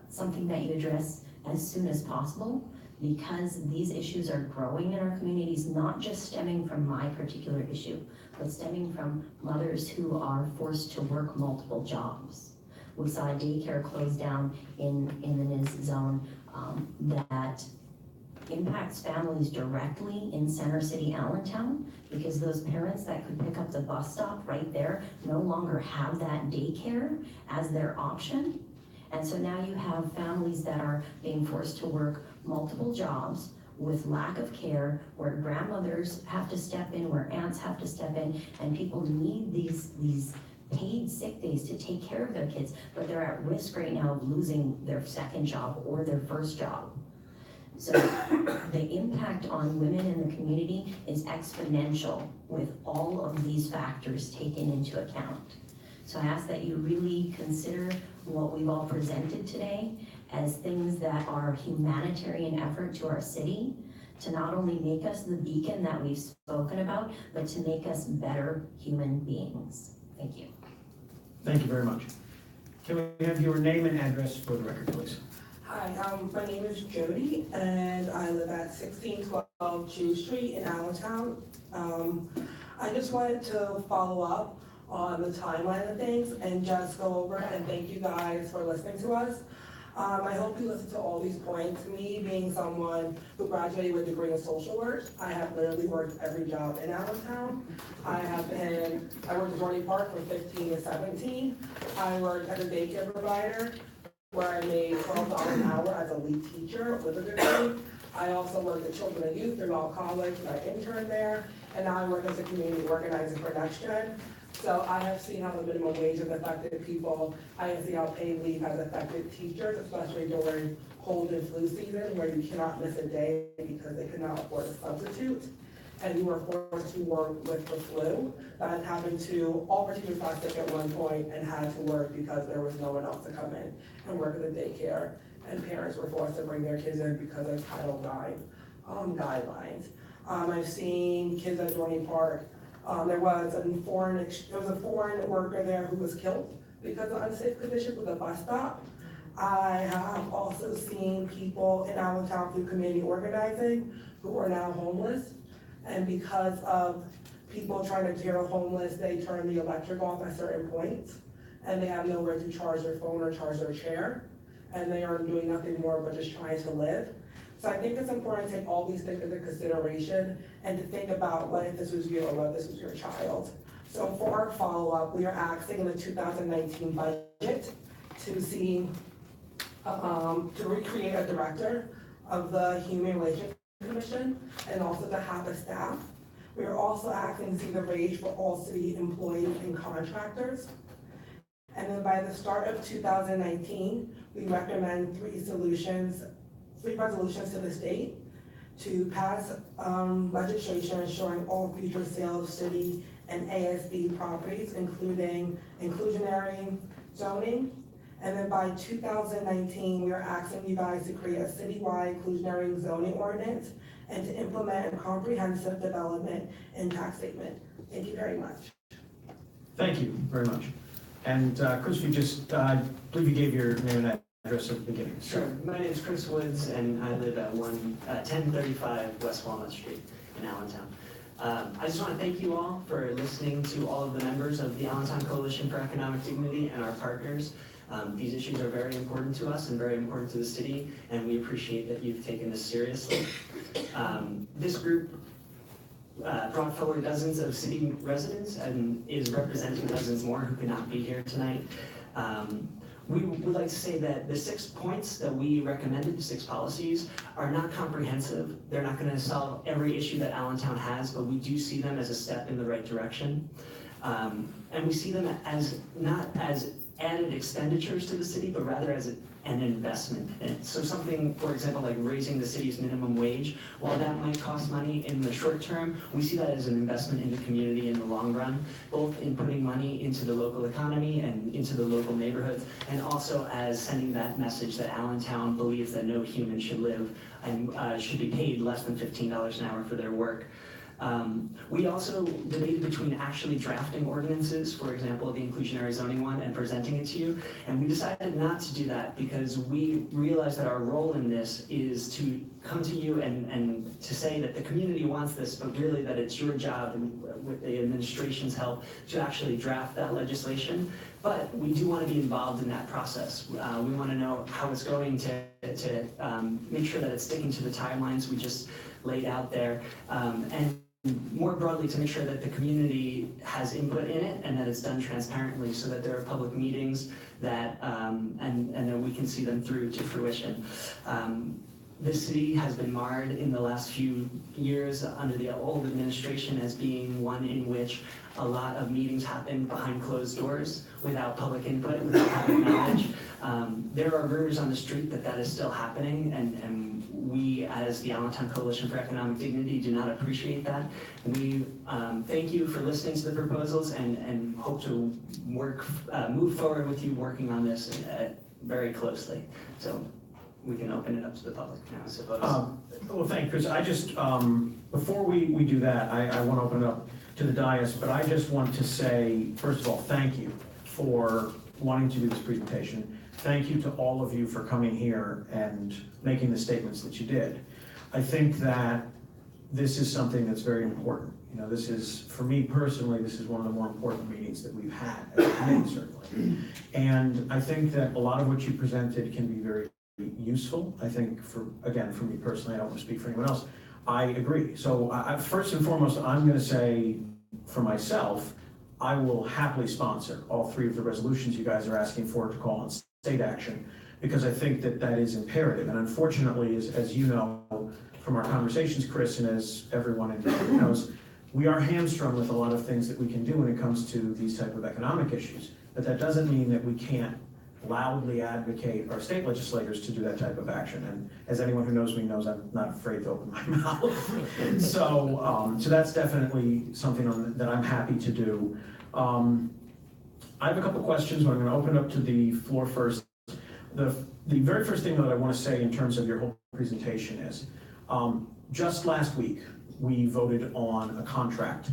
something that you address as soon as possible, because these issues are growing in our communities, not just stemming from my particular issue, but stemming from mothers who are forced to work multiple jobs. We saw a daycare close down in the NIS zone that impacts families directly in Center City, Allentown, because those parents that could pick up the bus stop right there no longer have that daycare as their option. And so now you have families that are being forced to work multiple jobs with lack of care, where grandmothers have to step in, where aunts have to step in, and people need these paid sick days to take care of their kids, but they're at risk right now of losing their second job or their first job. So the impact on women in the community is exponential with all of these factors taken into account. So I ask that you really consider what we've all presented today as things that are humanitarian effort to our city, to not only make us the beacon that we've spoken about, but to make us better human beings. Thank you. Thank you very much. Can we have your name and address for the record, please? Hi, my name is Jody, and I live at 1612 Chew Street in Allentown. I just wanted to follow up on the timeline of things and just go over and thank you guys for listening to us. I hope you listen to all these points. Me being someone who graduated with a degree in social work, I have literally worked every job in Allentown. I worked at Dorney Park from 15 to 17. I worked as a daycare provider where I made $12 an hour as a lead teacher with a degree. I also worked at Children and Youth through Law College, and I interned there, and now I work as a community organizer for Next Gen. So I have seen how the minimum wage has affected people. I have seen how paid leave has affected teachers, especially during cold and flu season, where you cannot miss a day because they cannot afford a substitute. And you were forced to work with the flu. That has happened to all our teachers got sick at one point and had to work because there was no one else to come in and work at the daycare. And parents were forced to bring their kids in because of Title IX guidelines. I've seen kids at Dorney Park. There was a foreign worker there who was killed because of unsafe conditions with a bus stop. I have also seen people in Allentown through community organizing who are now homeless. And because of people trying to clear homeless, they turn the electric off at certain points, and they have nowhere to charge their phone or charge their chair, and they are doing nothing more but just trying to live. So I think it's important to take all these things into consideration and to think about what if this was you or what if this was your child. So for our follow-up, we are asking in the 2019 budget to see, to recreate a director of the Human Relations Commission and also to have a staff. We are also asking to see the wage for all city employees and contractors. And then by the start of 2019, we recommend three resolutions to the state to pass legislation ensuring all future sales of city and ASD properties, including inclusionary zoning And then by 2019, we are asking you guys to create a citywide inclusionary zoning ordinance and to implement a comprehensive development impact statement. Thank you very much. Thank you very much. And Chris, you just, I believe you gave your name and address at the beginning. Sure. My name is Chris Woods, and I live at 1035 West Walnut Street in Allentown. I just want to thank you all for listening to all of the members of the Allentown Coalition for Economic Dignity and our partners. These issues are very important to us and very important to the city, and we appreciate that you've taken this seriously. This group brought forward dozens of city residents and is representing dozens more who could not be here tonight. We would like to say that the 6 points that we recommended, the 6 policies, are not comprehensive. They're not going to solve every issue that Allentown has, but we do see them as a step in the right direction. And we see them as not as added expenditures to the city, but rather as an investment. And so something, for example, like raising the city's minimum wage, while that might cost money in the short term, we see that as an investment in the community in the long run, both in putting money into the local economy and into the local neighborhoods, and also as sending that message that Allentown believes that no human should live and should be paid less than $15 an hour for their work. We also debated between actually drafting ordinances, for example, the inclusionary zoning one, and presenting it to you. And we decided not to do that because we realized that our role in this is to come to you and to say that the community wants this, but really that it's your job, and with the administration's help, to actually draft that legislation. But we do want to be involved in that process. We want to know how it's going to make sure that it's sticking to the timelines we just laid out there. And more broadly, to make sure that the community has input in it and that it's done transparently so that there are public meetings that, and that we can see them through to fruition. This city has been marred in the last few years under the old administration as being one in which a lot of meetings happen behind closed doors without public input, without public knowledge. There are rumors on the street that that is still happening, and we, as the Allentown Coalition for Economic Dignity, do not appreciate that. We thank you for listening to the proposals and hope to move forward with you working on this very closely. So we can open it up to the public now, I suppose. Well, thank you, Chris. I just, before we do that, I want to open it up to the dais, but I just want to say, first of all, thank you for wanting to do this presentation. Thank you to all of you for coming here and making the statements that you did. I think that this is something that's very important. You know, this is, for me personally, this is one of the more important meetings that we've had as a committee, certainly. And I think that a lot of what you presented can be very useful. I think, for me personally, I don't want to speak for anyone else, I agree. So first and foremost, I'm going to say for myself, I will happily sponsor all 3 of the resolutions you guys are asking for to call on state action, because I think that that is imperative. And unfortunately, as you know from our conversations, Chris, and as everyone in here knows, we are hamstrung with a lot of things that we can do when it comes to these type of economic issues. But that doesn't mean that we can't loudly advocate our state legislators to do that type of action. And as anyone who knows me knows, I'm not afraid to open my mouth. So that's definitely something that I'm happy to do. I have a couple questions, but I'm going to open it up to the floor first. The very first thing that I want to say in terms of your whole presentation is, just last week, we voted on a contract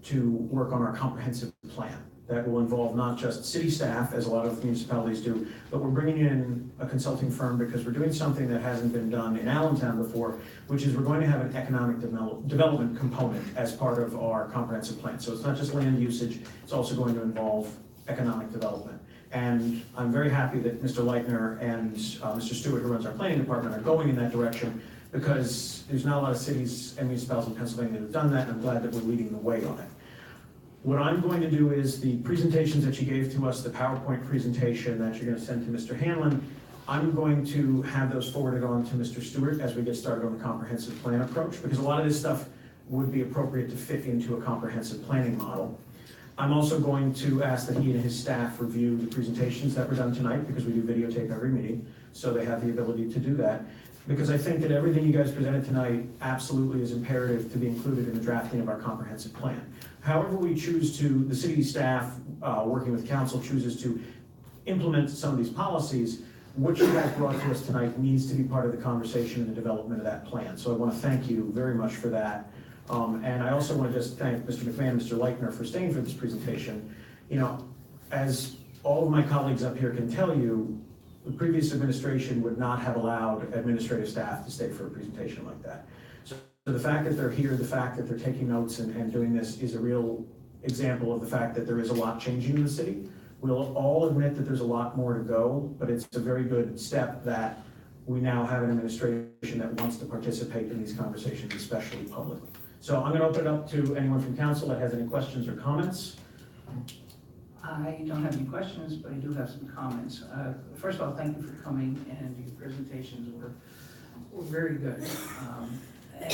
to work on our comprehensive plan. That will involve not just city staff, as a lot of municipalities do, but we're bringing in a consulting firm because we're doing something that hasn't been done in Allentown before, which is we're going to have an economic development component as part of our comprehensive plan. So it's not just land usage, it's also going to involve economic development. And I'm very happy that Mr. Leitner and Mr. Stewart, who runs our planning department, are going in that direction, because there's not a lot of cities and municipalities in Pennsylvania that have done that, and I'm glad that we're leading the way on it. What I'm going to do is the presentations that you gave to us, the PowerPoint presentation that you're going to send to Mr. Hanlon, I'm going to have those forwarded on to Mr. Stewart as we get started on the comprehensive plan approach, because a lot of this stuff would be appropriate to fit into a comprehensive planning model. I'm also going to ask that he and his staff review the presentations that were done tonight, because we do videotape every meeting, so they have the ability to do that. Because I think that everything you guys presented tonight absolutely is imperative to be included in the drafting of our comprehensive plan. However we choose to, the city staff, working with council, chooses to implement some of these policies, what you guys brought to us tonight needs to be part of the conversation and the development of that plan. So I want to thank you very much for that. And I also want to just thank Mr. McMahon and Mr. Leitner for staying for this presentation. You know, as all of my colleagues up here can tell you, the previous administration would not have allowed administrative staff to stay for a presentation like that. So the fact that they're here, the fact that they're taking notes and doing this is a real example of the fact that there is a lot changing in the city. We'll all admit that there's a lot more to go, but it's a very good step that we now have an administration that wants to participate in these conversations, especially publicly. So I'm going to open it up to anyone from council that has any questions or comments. I don't have any questions, but I do have some comments. First of all, thank you for coming, and your presentations were very good. And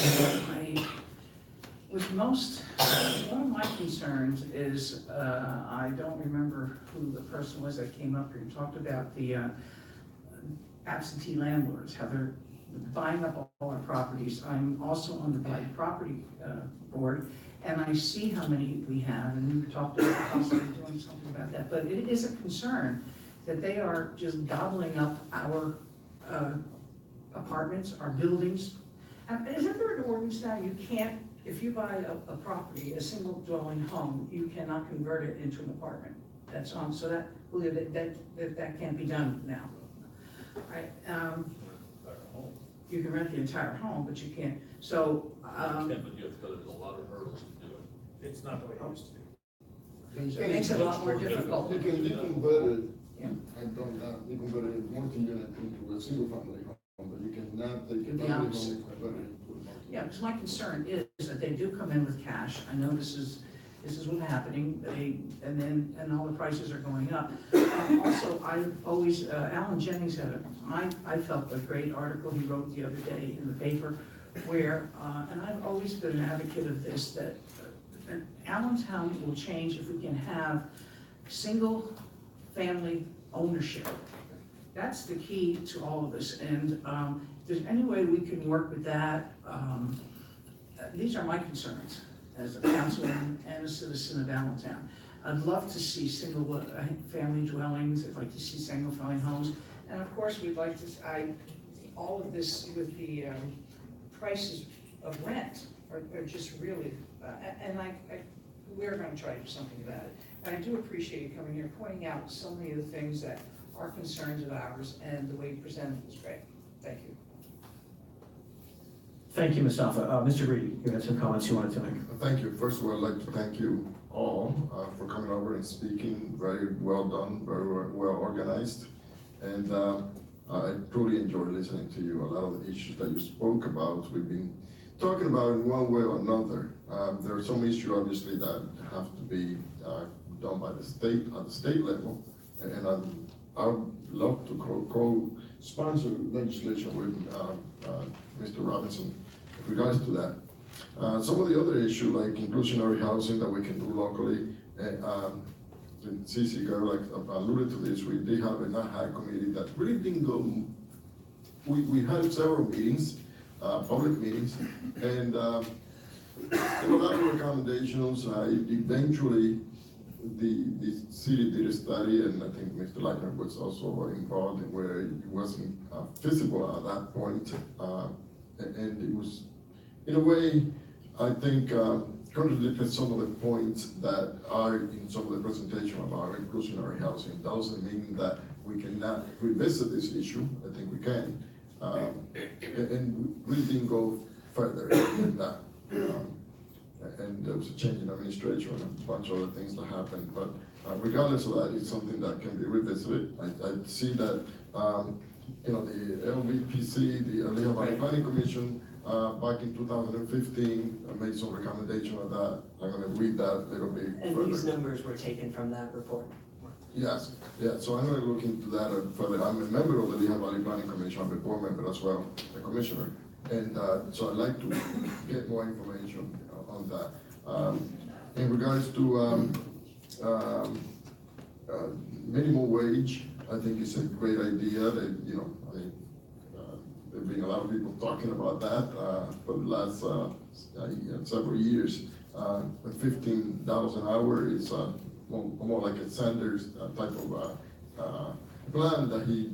one of my concerns is, I don't remember who the person was that came up here and talked about the absentee landlords, how they're buying up all our properties. I'm also on the Blight Property Board, and I see how many we have, and we talked about possibly doing something about that. But it is a concern that they are just gobbling up our apartments, our buildings. Isn't there an ordinance now, you can't, if you buy a property, a single dwelling home, you cannot convert it into an apartment? That's on, so that, believe that can't be done now. Right? You can rent the entire home, but you can't. So, but you have to go through a lot of hurdles to do it. It's not the way it used to be. It makes it a lot more difficult. You can convert it, you convert it multi-unit into a single family home, but you cannot take a family home and convert it into a multi. Yeah, because my concern is that they do come in with cash. I know this is what's happening, and all the prices are going up. Also, I always, Alan Jennings had I felt a great article he wrote the other day in the paper where, and I've always been an advocate of this, that Allentown will change if we can have single family ownership. That's the key to all of this, and if there's any way we can work with that, these are my concerns as a councilman and a citizen of Allentown. I'd love to see single family dwellings, I'd like to see single family homes, and of course we'd like to, all of this with the prices of rent are just really, and we're going to try to do something about it. And I do appreciate you coming here, pointing out so many of the things that are concerns of ours, and the way you presented was great. Thank you. Thank you, Mustafa. Mr. Greedy, you had some comments you wanted to make. Thank you. First of all, I'd like to thank you all for coming over and speaking. Very well done, very well organized. And I truly enjoyed listening to you. A lot of the issues that you spoke about, we've been talking about in one way or another. There are some issues, obviously, that have to be done by the state, at the state level. And I would love to co-sponsor legislation with Mr. Robinson with regards to that. Some of the other issues, like inclusionary housing that we can do locally, Cece alluded to this, we did have a NAHAC committee that really didn't go, we had several meetings, public meetings, and a lot of recommendations. Eventually, the city did a study, and I think Mr. Leitner was also involved in where it wasn't feasible at that point, and it was, in a way, I think, contradicted some of the points that are in some of the presentation about inclusionary housing. Doesn't mean that we cannot revisit this issue. I think we can, and we didn't go further than that. And there was a change in administration and a bunch of other things that happened. But regardless of that, it's something that can be revisited. I see that, the LVPC, the Lehigh Valley Planning Commission, back in 2015, made some recommendation of that. I'm going to read that a little bit And further. these numbers were taken from that report. Yes, yeah, so I'm going to look into that further. I'm a member of the Lehigh Valley Planning Commission. I'm a board member as well, a commissioner. And so I'd like to get more information on that. In regards to minimum wage, I think it's a great idea that, there've been a lot of people talking about that for the last several years. But $15 an hour is more like a Sanders type of plan that he,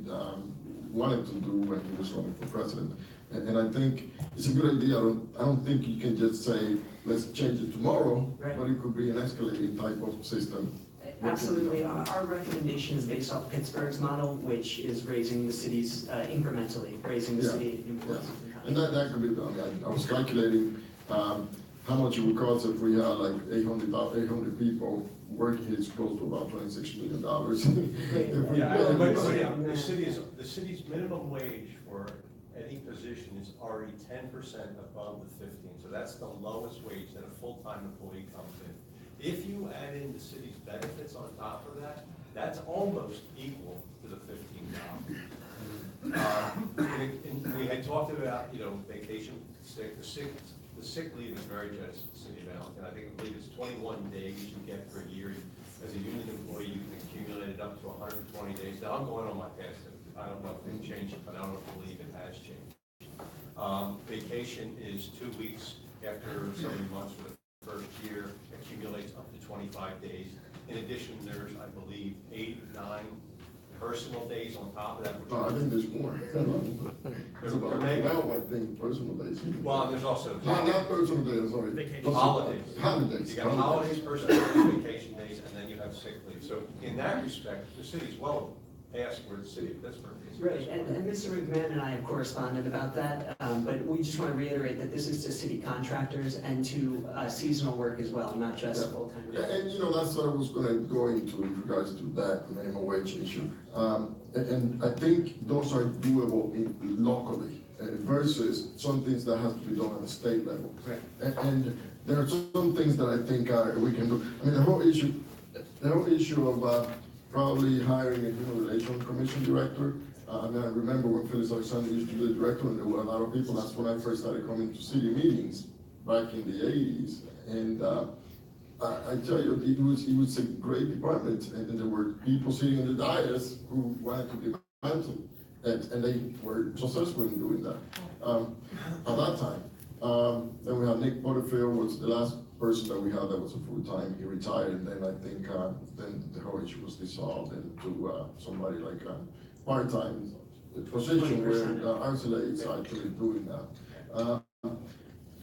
wanted to do when he was running for president. And I think it's a good idea. I don't think you can just say, let's change it tomorrow, Right. but it could be an escalating type of system. Absolutely. Our recommendation is based off Pittsburgh's model, which is raising the cities incrementally, raising the Yeah. city employees. And that could be done. I was calculating, how much it would cost if we had like 800 people working, it's close to about $26 million. If we- Yeah, but the city's minimum wage for any position is already 10% above the 15, so that's the lowest wage that a full-time employee comes in. If you add in the city's benefits on top of that, that's almost equal to the $15. And we had talked about, vacation, the sick leave is very generous to the city of Allentown. I believe it's 21 days you get per year. As a union employee, you can accumulate it up to 120 days. Now, I'm going on my past, I don't know if they've changed it, but I don't believe it has changed. Vacation is 2 weeks after so many months for the first year, accumulates up to 25 days. In addition, there's, I believe, 8 or 9 personal days on top of that. I think there's more. It's about 12, I think, personal days. Well, and there's also. Not personal days, sorry. Holidays. Holidays. You got holidays, personal days, vacation days, and then you have sick leave. So in that respect, the city's well past where the city of Pittsburgh is. Right, and Mr. McMahon and I have corresponded about that, but we just want to reiterate that this is to city contractors and to seasonal work as well, not just full-time. And that's what I was gonna go into in regards to that minimum wage issue. And I think those are doable locally versus some things that have to be done at the state level. Right. And there are some things that I think we can do. I mean, the whole issue of probably hiring a human relations commission director. I remember when Phyllis Alexander used to be the director, and there were a lot of people. That's when I first started coming to city meetings back in the 80s. And I tell you, it was a great department, and there were people sitting in the dais who wanted to be mantled, and they were successful in doing that at that time. Then we had Nick Butterfield was the last person that we had that was a full-time. He retired, and then I think then the whole issue was dissolved into somebody like a part-time position where Arcela is actually doing that.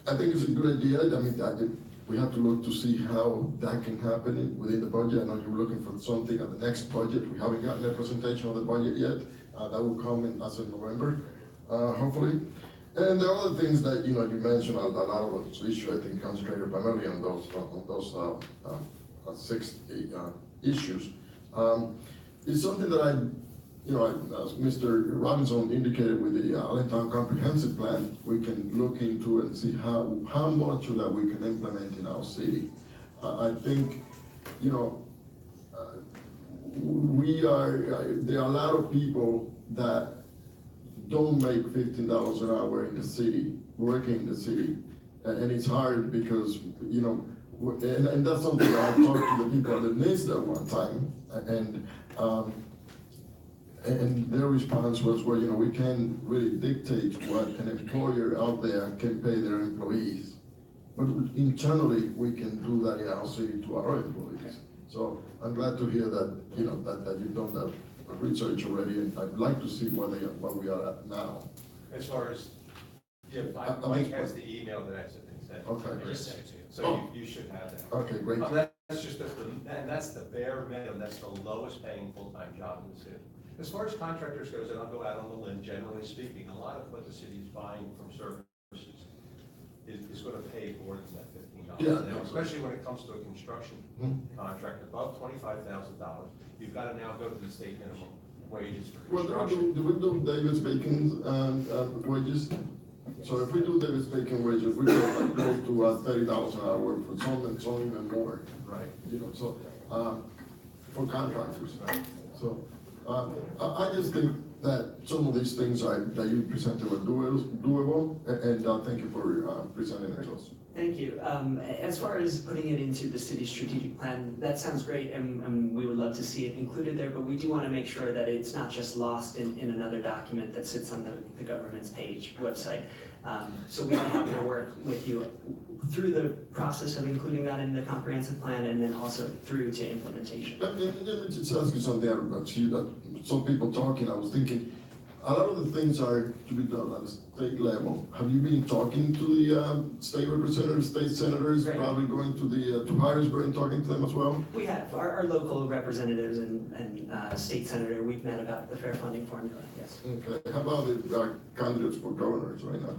I think it's a good idea. I mean, we have to look to see how that can happen within the budget. I know you're looking for something at the next budget. We haven't gotten a presentation of the budget yet. That will come in as of November, hopefully. And there are other things that you mentioned. A lot of those issues, I think, concentrated primarily on those 6 issues. It's something that as Mr. Robinson indicated with the Allentown Comprehensive Plan, we can look into and see how much of that we can implement in our city. I think, there are a lot of people that don't make $15 an hour in the city, working in the city. And it's hard because, and that's something I talked to the people at the NISDA one time, and their response was, well, we can't really dictate what an employer out there can pay their employees. But internally, we can do that in our city to our employees. So I'm glad to hear that, that you've done that research already, and I'd like to see where we are at now. As far as, Mike has the email that I sent. Okay. I just sent it to you, so you should have that. Okay, great. That's just and that's the bare minimum, that's the lowest paying full-time job in the city. As far as contractors goes, and I'll go out on the limb, generally speaking, a lot of what the city is buying from services is going to pay more than that $15. Yeah. Now, especially when it comes to a construction contract above $25,000, you've got to now go to the state minimum wages for construction. Do we do Davis-Bacon's wages? So if we do Davis-Bacon wages, we go to $30 an hour for some and some even more. Right. So for contractors. So I just think that some of these things that you presented were doable, and thank you for presenting it to us. Thank you. As far as putting it into the city's strategic plan, that sounds great, and we would love to see it included there, but we do want to make sure that it's not just lost in another document that sits on the government's page, website. So we're happy to work with you through the process of including that in the comprehensive plan and then also through to implementation. Let me just ask you something about some people talking, I was thinking, a lot of the things are to be done at the state level. Have you been talking to the state representatives, state senators, Right. probably going to Harrisburg and talking to them as well? We have, our local representatives and state senator, we've met about the fair funding formula, yes. Okay, how about the candidates for governors right now?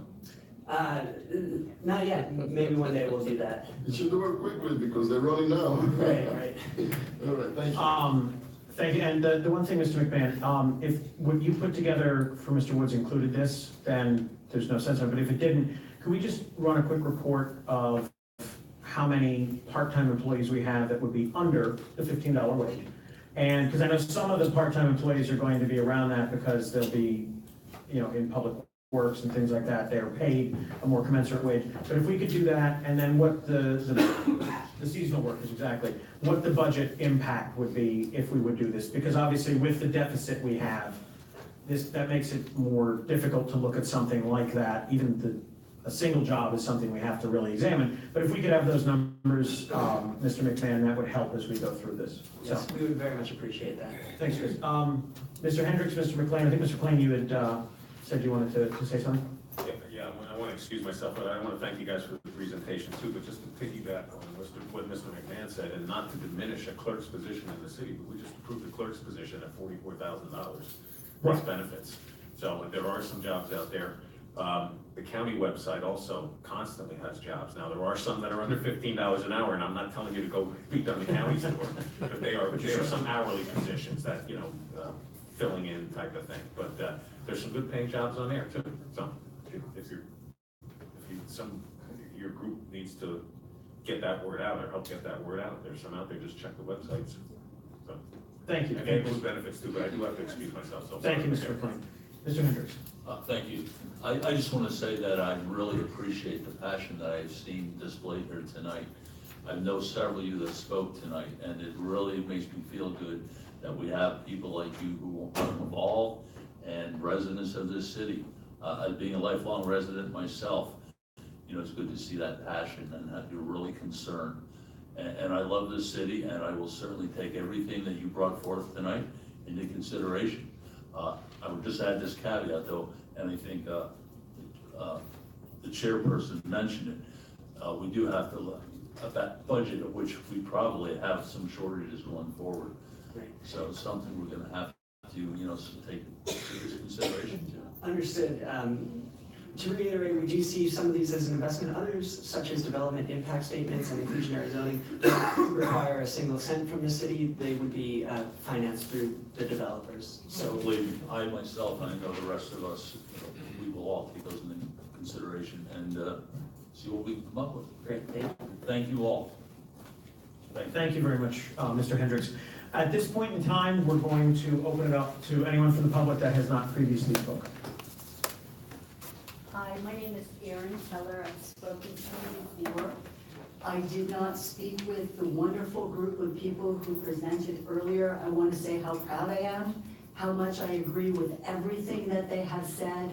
Not yet, maybe one day we'll do that. You should do it quickly because they're running now. Right. All right, thank you. Thank you, and the one thing, Mr. McMahon, if what you put together for Mr. Woods included this, then there's no sense in it, but if it didn't, could we just run a quick report of how many part-time employees we have that would be under the $15 wage? And, because I know some of the part-time employees are going to be around that because they'll be, in public works and things like that, they're paid a more commensurate wage. But if we could do that, and then what the seasonal workers, exactly, what the budget impact would be if we would do this, because obviously with the deficit we have, that makes it more difficult to look at something like that. Even a single job is something we have to really examine. But if we could have those numbers, Mr. McMahon, that would help as we go through this. Yes, we would very much appreciate that. Thanks, Chris. Mr. Hendricks, Mr. McLean, I think Mr. McLean, you had said you wanted to say something? Yeah, I want to excuse myself, but I want to thank you guys for the presentation too, but just to piggyback on what Mr. McMahon said, and not to diminish a clerk's position in the city, but we just approved the clerk's position at $44,000 plus benefits. So there are some jobs out there. The county website also constantly has jobs. Now, there are some that are under $15 an hour, and I'm not telling you to go beat down the county's door, but there are some hourly positions that, filling in type of thing. But there's some good paying jobs on there too. So if your group needs to get that word out or help get that word out, there's some out there, just check the websites. So Thank you. and they include benefits too, but I do have to excuse myself. So Thank you, Mr. McLean. Mr. Hendricks. Thank you. I just want to say that I really appreciate the passion that I've seen displayed here tonight. I know several of you that spoke tonight, and it really makes me feel good that we have people like you who are involved and residents of this city. Being a lifelong resident myself, it's good to see that passion and that you're really concerned. And I love this city, and I will certainly take everything that you brought forth tonight into consideration. I would just add this caveat though, and I think the chairperson mentioned it. We do have to look at that budget, of which we probably have some shortages going forward. So it's something we're going to have to take into consideration too. Understood. To reiterate, we do see some of these as an investment. Others, such as development impact statements and inclusionary zoning, don't require a single cent from the city. They would be financed through the developers. So believe me, I myself, and I know the rest of us, we will all take those into consideration and see what we can come up with. Great, thank you. Thank you all. Thank you very much, Mr. Hendricks. At this point in time, we're going to open it up to anyone from the public that has not previously spoken. Hi, my name is Erin Keller. I've spoken to you before. I did not speak with the wonderful group of people who presented earlier. I want to say how proud I am, how much I agree with everything that they have said,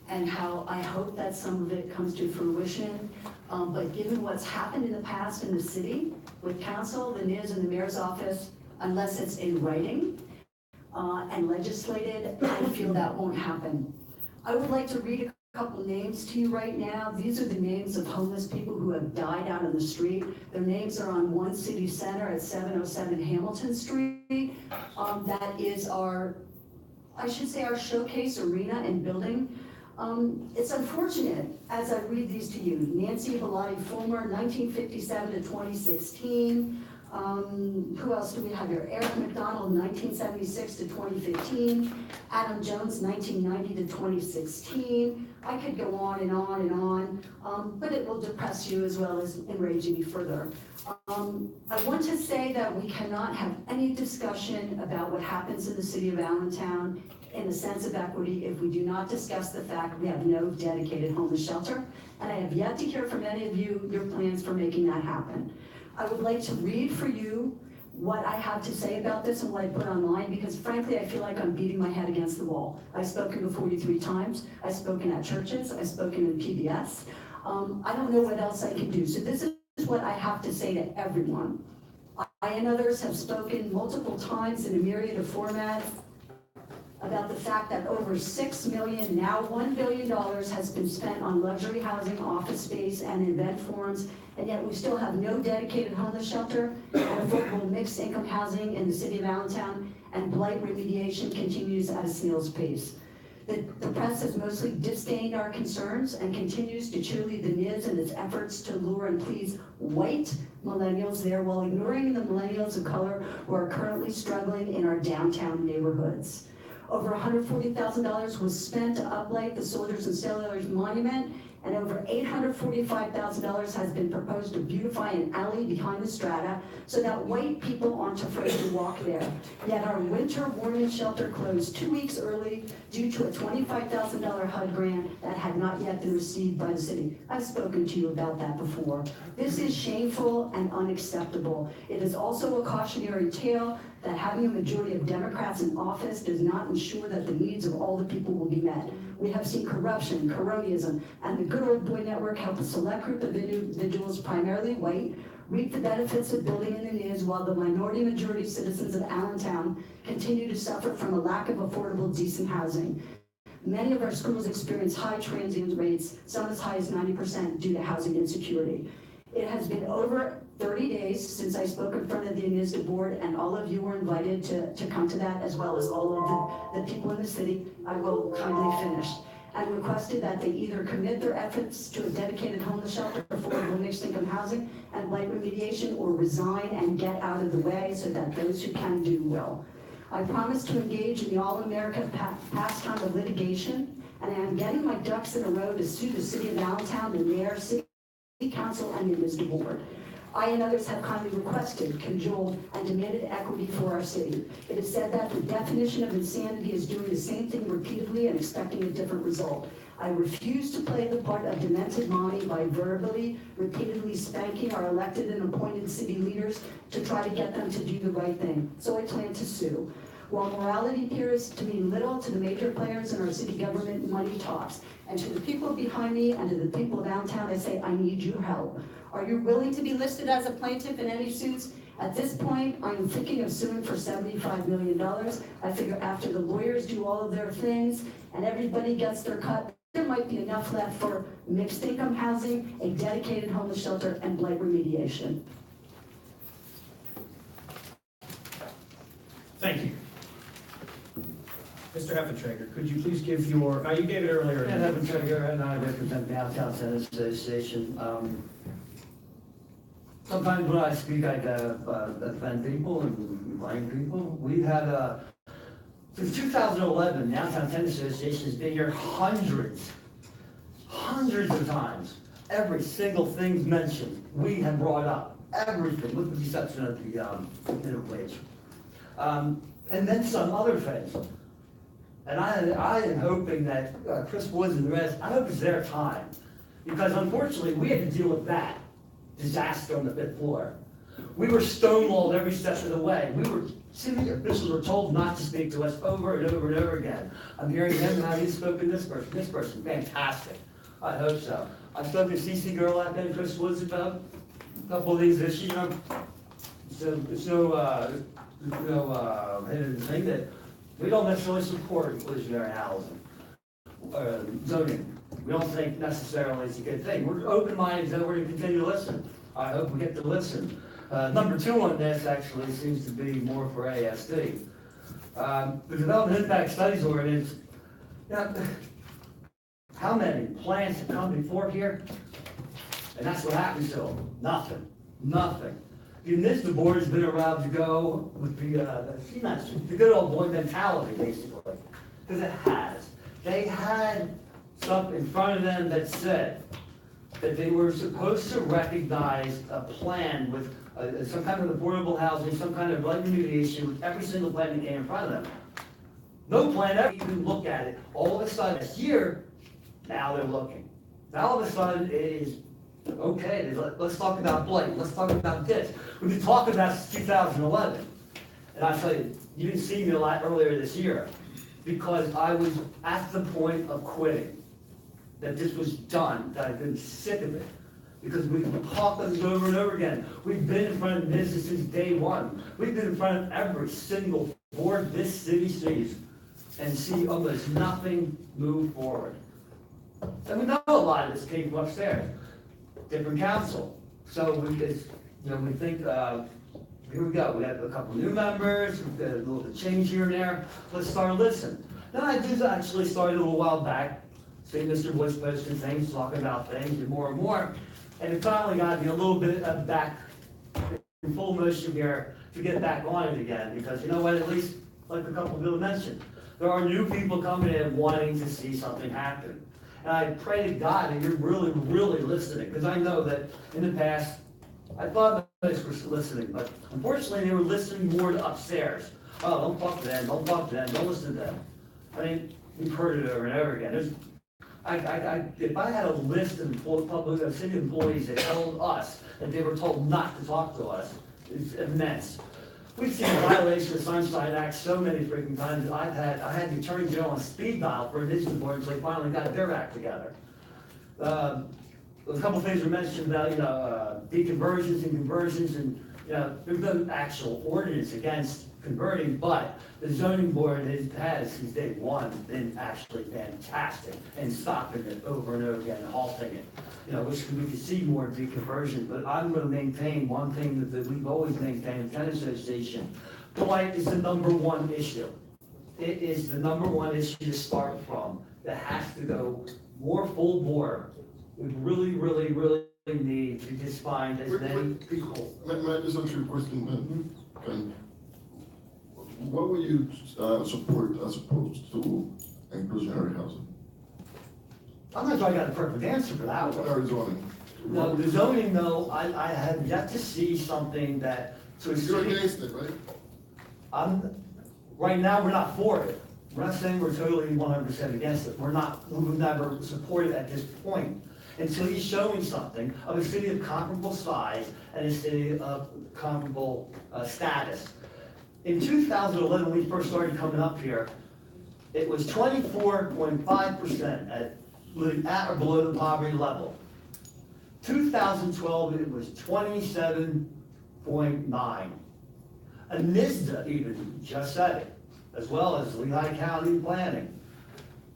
and how I hope that some of it comes to fruition. But given what's happened in the past in the city with council, the NIS, and the mayor's office, unless it's in writing and legislated, I feel that won't happen. I would like to read a couple names to you right now. These are the names of homeless people who have died out on the street. Their names are on One City Center at 707 Hamilton Street. That is our showcase arena and building. It's unfortunate as I read these to you. Nancy Bellotti Fulmer, 1957 to 2016. Who else do we have here? Eric McDonald, 1976 to 2015. Adam Jones, 1990 to 2016. I could go on and on and on, but it will depress you as well as enrage me further. I want to say that we cannot have any discussion about what happens in the city of Allentown in the sense of equity if we do not discuss the fact we have no dedicated homeless shelter. And I have yet to hear from any of you your plans for making that happen. I would like to read for you what I have to say about this and what I put online, because frankly, I feel like I'm beating my head against the wall. I've spoken before you 3 times. I've spoken at churches. I've spoken in PBS. I don't know what else I can do. So this is what I have to say to everyone. I and others have spoken multiple times in a myriad of formats about the fact that over 6 million, now $1 billion has been spent on luxury housing, office space, and event forums, and yet we still have no dedicated homeless shelter and affordable mixed income housing in the city of Allentown, and blight remediation continues at a snail's pace. The press has mostly disdained our concerns and continues to cheerlead the NIS in its efforts to lure and please white millennials there while ignoring the millennials of color who are currently struggling in our downtown neighborhoods. Over $140,000 was spent to uplight the Soldiers and Sailors Monument, and over $845,000 has been proposed to beautify an alley behind the strata so that white people aren't afraid to walk there. Yet our winter warming shelter closed 2 weeks early due to a $25,000 HUD grant that had not yet been received by the city. I've spoken to you about that before. This is shameful and unacceptable. It is also a cautionary tale that having a majority of Democrats in office does not ensure that the needs of all the people will be met. We have seen corruption, cronyism, and the Good Old Boy Network help a select group of individuals, primarily white, reap the benefits of building in the news while the minority majority citizens of Allentown continue to suffer from a lack of affordable, decent housing. Many of our schools experience high transient rates, some as high as 90% due to housing insecurity. It has been over 30 days since I spoke in front of the NISDA board, and all of you were invited to come to that, as well as all of the people in the city. I will kindly finish. And requested that they either commit their efforts to a dedicated homeless shelter, affordable mixed income housing, and blight remediation, or resign and get out of the way so that those who can do will. I promised to engage in the all-America pastime of litigation, and I am getting my ducks in a row to sue the city of Allentown, the mayor, city council, and the NISDA board. I and others have kindly requested, cajoled, and demanded equity for our city. It is said that the definition of insanity is doing the same thing repeatedly and expecting a different result. I refuse to play the part of demented mommy by verbally, repeatedly spanking our elected and appointed city leaders to try to get them to do the right thing. So I plan to sue. While morality appears to mean little to the major players in our city government, money talks. And to the people behind me and to the people of Allentown, I say, I need your help. Are you willing to be listed as a plaintiff in any suits? At this point, I'm thinking of suing for $75 million. I figure after the lawyers do all of their things and everybody gets their cut, there might be enough left for mixed income housing, a dedicated homeless shelter, and blight remediation. Thank you. Mr. Heffentrager, could you please give your, you gave it earlier. Ed Heffentrager, and I represent the Allentown Tennis Association. Sometimes when I speak, I offend people and blame people. We've had, since 2011, the Allentown Tennis Association has been here hundreds of times. Every single thing mentioned, we have brought up, everything, with the exception of the minimum wage. And then some other things. And I am hoping that Chris Woods and the rest, I hope it's their time. Because unfortunately, we had to deal with that disaster on the 5th floor. We were stonewalled every step of the way. City officials were told not to speak to us over and over and over again. I'm hearing him now, he's spoken this person, fantastic. I hope so. I spoke to CC Girl out there and Chris Woods about a couple of these issues. There's no hidden thing that we don't necessarily support inclusionary housing, zoning. We don't think necessarily it's a good thing. We're open-minded and we're going to continue to listen. I hope we get to listen. Number 2 on this actually seems to be more for ASD. The Development Impact Studies Ordinance, how many plans have come before here? And that's what happens to them. Nothing. The NISDA board has been around to go with the good old boy mentality, basically. Because it has. They had something in front of them that said that they were supposed to recognize a plan with some kind of affordable housing, some kind of blight remediation with every single plan that came in front of them. No plan ever even look at it. All of a sudden, this year, now they're looking. Now all of a sudden, it is, okay, let's talk about Blake, let's talk about this. We've been talking about since 2011. And I tell you, you didn't see me a lot earlier this year because I was at the point of quitting. That this was done, that I've been sick of it. Because we've talked this over and over again. We've been in front of business since day one. We've been in front of every single board this city sees and see almost nothing move forward. And we know a lot of this came from upstairs, different council. So we just, we think, here we go, we have a couple new members, we've got a little bit of change here and there, let's start listening. Then I just actually started a little while back, seeing Mr. Bush posting things, talking about things, and more. And it finally got me a little bit back in full motion here to get back on it again, because you know what, at least, like a couple of people mentioned, there are new people coming in wanting to see something happen. And I pray to God that you're really, really listening, because I know that in the past, I thought most were listening, but unfortunately they were listening more to upstairs. Oh, don't talk to them, don't talk to them, don't listen to them. I mean, we've heard it over and over again. If I had a list of public city employees that told us that they were told not to talk to us, it's immense. We've seen a violation of the Sunshine Act so many freaking times. I had the Attorney General on speed dial for this board until they finally got their act together. A couple of things were mentioned about, deconversions and conversions, and, there's no actual ordinance against converting, but the zoning board has since day one been actually fantastic in stopping it over and over again, and halting it. Which we could see more deconversion, but I'm gonna maintain one thing that we've always maintained in the tennis association. Blight is the number one issue. It is the number one issue to start from. That has to go more full bore. We really, really, really need to just find as many people. May I just ask you a question then? Okay. What would you support as opposed to inclusionary housing? I'm not sure I got a perfect answer for that one. Or zoning? No, the zoning, though, I have yet to see something that. So you're against it, right? Right now, we're not for it. We're not saying we're totally 100% against it. We've never supported at this point. Until he's showing something of a city of comparable size and a city of comparable status. In 2011, when we first started coming up here, it was 24.5% at or below the poverty level. 2012, it was 27.9. NISDA even just said it, as well as Lehigh County Planning.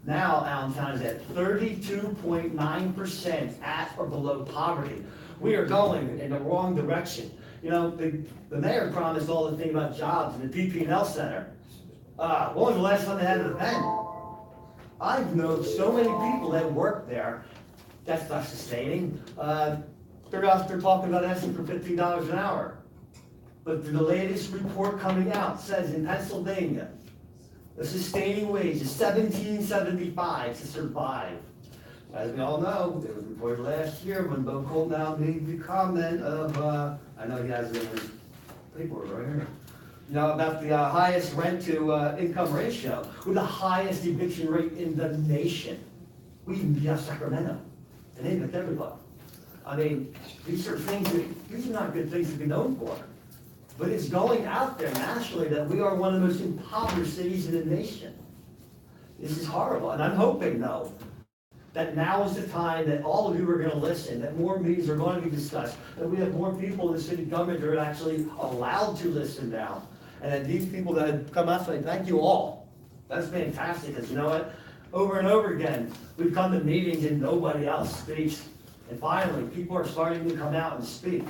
Now Allentown is at 32.9% at or below poverty. We are going in the wrong direction. The mayor promised all the thing about jobs in the PP&L Center. When was the last time they had an event? I've known so many people that work there. That's not sustaining. They're out there talking about asking for $15 an hour. But the latest report coming out says in Pennsylvania, the sustaining wage is $17.75 to survive. As we all know, it was reported last year when Bo Coltnow made the comment of, I know he has it in his paperwork right here, about the highest rent to income ratio, with the highest eviction rate in the nation. We even beat out Sacramento, and they picked everybody. I mean, these are not good things to be known for. But it's going out there nationally that we are one of the most impoverished cities in the nation. This is horrible, and I'm hoping, though, that now is the time that all of you are going to listen, that more meetings are going to be discussed, that we have more people in the city government that are actually allowed to listen now, and that these people that have come out say, thank you all. That's fantastic, because you know what? Over and over again, we've come to meetings and nobody else speaks, and finally, people are starting to come out and speak.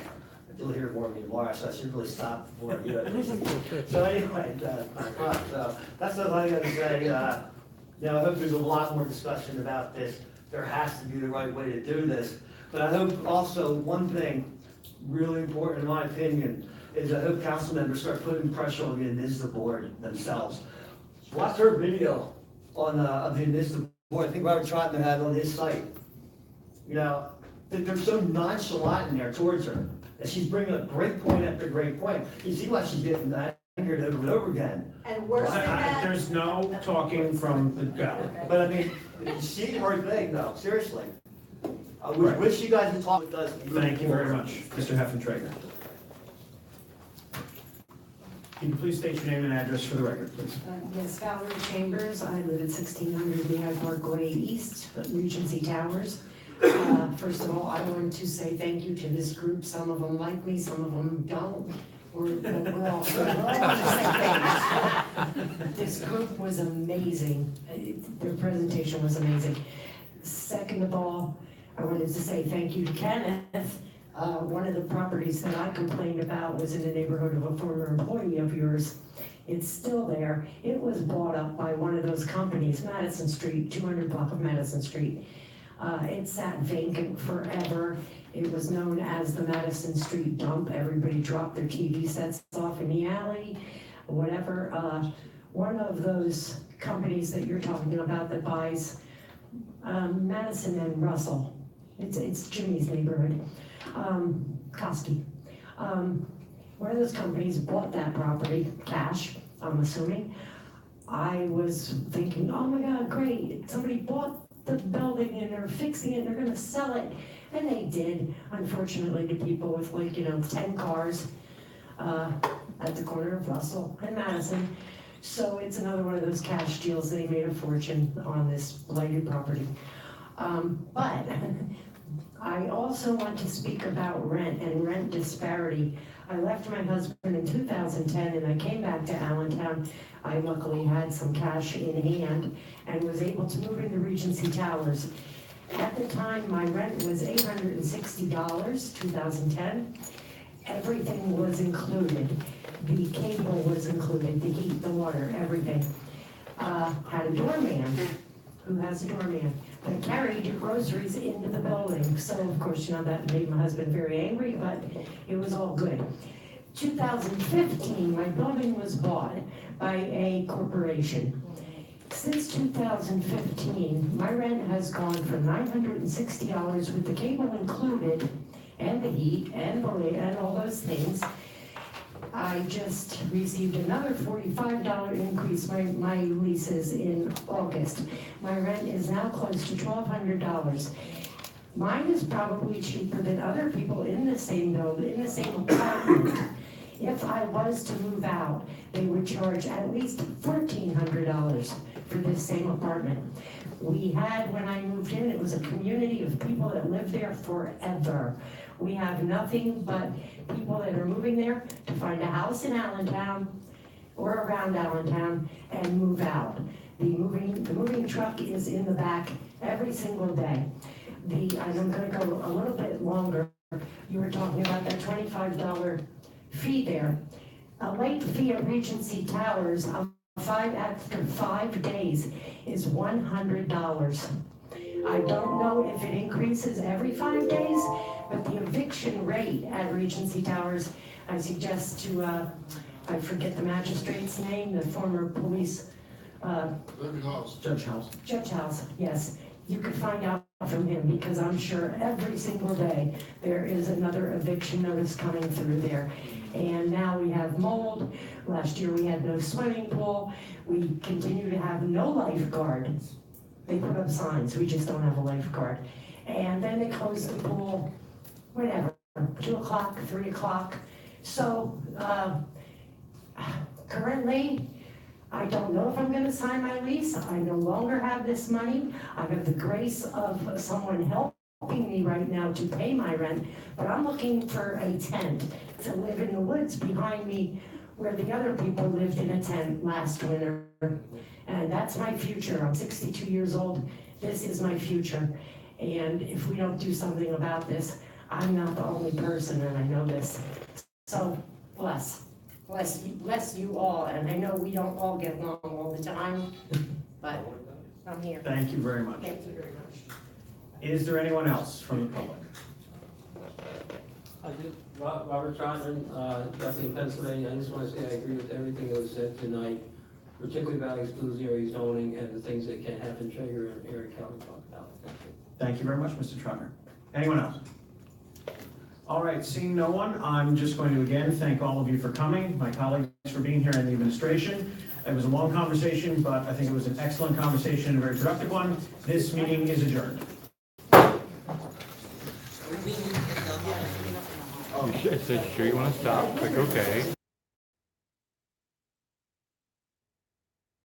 You'll hear more of me tomorrow, so I should really stop before you. So anyway, so that's what I got to say. I hope there's a lot more discussion about this. There has to be the right way to do this. But I hope also one thing, really important in my opinion, is I hope council members start putting pressure on the NISDA board themselves. Watch her video on of the NISDA board. I think Robert Trotman had it on his site. They're so nonchalant in there towards her. And she's bringing up great point after great point. You see why she's getting angry here over and over again. And worse than that, There's no talking from the go. But I mean, she's very big though, seriously. I wish you guys would talk with us. Thank you very much, Mr. Heffentrager. Can you please state your name and address for the record, please? Yes, Valerie Chambers. I live at 1600 Lehigh Parkway East, Regency Towers. First of all, I want to say thank you to this group. Some of them like me, some of them don't. We're all on the same page. This group was amazing. Their presentation was amazing. Second of all, I wanted to say thank you to Kenneth. One of the properties that I complained about was in the neighborhood of a former employee of yours. It's still there. It was bought up by one of those companies, Madison Street, 200 block of Madison Street. It sat vacant forever. It was known as the Madison Street dump. Everybody dropped their TV sets off in the alley, whatever. One of those companies that you're talking about that buys Madison and Russell, it's Jimmy's neighborhood. Koski. One of those companies bought that property, cash, I'm assuming. I was thinking, oh my God, great, somebody bought the building and they're fixing it and they're gonna sell it. And they did, unfortunately, to people with 10 cars at the corner of Russell and Madison. So it's another one of those cash deals. They made a fortune on this blighted property. But I also want to speak about rent and rent disparity. I left my husband in 2010 and I came back to Allentown. I luckily had some cash in hand and was able to move into Regency Towers. At the time, my rent was $860, 2010. Everything was included. The cable was included, the heat, the water, everything. Had a doorman, who has a doorman, that carried your groceries into the building. So of course, that made my husband very angry, but it was all good. 2015, my building was bought by a corporation. Since 2015, my rent has gone from $960 with the cable included, and the heat, and the light, and all those things. I just received another $45 increase, my leases in August. My rent is now close to $1,200. Mine is probably cheaper than other people in the same building, in the same apartment. If I was to move out, they would charge at least $1,400 for this same apartment. We had, when I moved in, it was a community of people that lived there forever. We have nothing but people that are moving there to find a house in Allentown or around Allentown and move out. The moving truck is in the back every single day. And I'm gonna go a little bit longer. You were talking about that $25 fee there. A late fee at Regency Towers after 5 days is $100. I don't know if it increases every 5 days, but the eviction rate at Regency Towers, I suggest to, I forget the magistrate's name, the former police. Judge House. Judge House, yes. You could find out from him, because I'm sure every single day there is another eviction notice coming through there. And now we have mold. Last year we had no swimming pool. We continue to have no lifeguard. They put up signs, we just don't have a lifeguard. And then they close the pool, whatever, 2 o'clock, 3 o'clock. So currently, I don't know if I'm gonna sign my lease. I no longer have this money. I have the grace of someone helping me right now to pay my rent, but I'm looking for a tent to live in the woods behind me where the other people lived in a tent last winter. And that's my future. I'm 62 years old. This is my future. And if we don't do something about this, I'm not the only person, and I know this. So bless you all. And I know we don't all get along all the time, but I'm here. Thank you very much. Thank you very much. Is there anyone else from the public? I did, Robert Trotman, Jesse, Pennsylvania. I just want to say I agree with everything that was said tonight, particularly about exclusionary zoning and the things that Ken Heffentrager and Eric Kelly talked about. Thank you. Thank you very much, Mr. Trotner. Anyone else? All right, seeing no one, I'm just going to again thank all of you for coming, my colleagues for being here, and the administration. It was a long conversation, but I think it was an excellent conversation and a very productive one. This meeting is adjourned. You said, sure you want to stop? Like, okay.